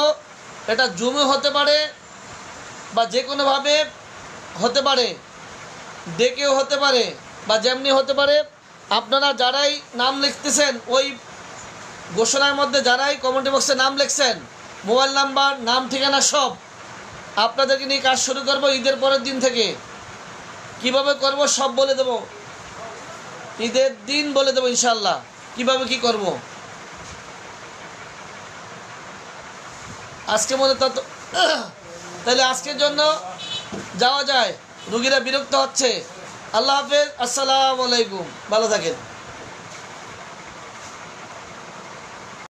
এটা জুমে হতে পারে বা যে কোনোভাবে হতে পারে, ডেকেও হতে পারে বা যেমনি হতে পারে। আপনারা যারাই নাম লিখতেছেন, ওই ঘোষণার মধ্যে যারাই কমেন্ট বক্সে নাম লিখছেন, মোবাইল নাম্বার, নাম, ঠিকানা সব আপনাদেরকে নিয়ে কাজ শুরু করব ঈদের পরের দিন থেকে। কিভাবে করব সব বলে দেব, ঈদের দিন বলে দেবো ইনশাল্লাহ, কিভাবে কি করব। আজকে মনে তো তাহলে আজকের জন্য যাওয়া যায়, রুগীরা বিরক্ত হচ্ছে। আল্লাহ হাফেজ, আসসালামু আলাইকুম, ভালো থাকেন।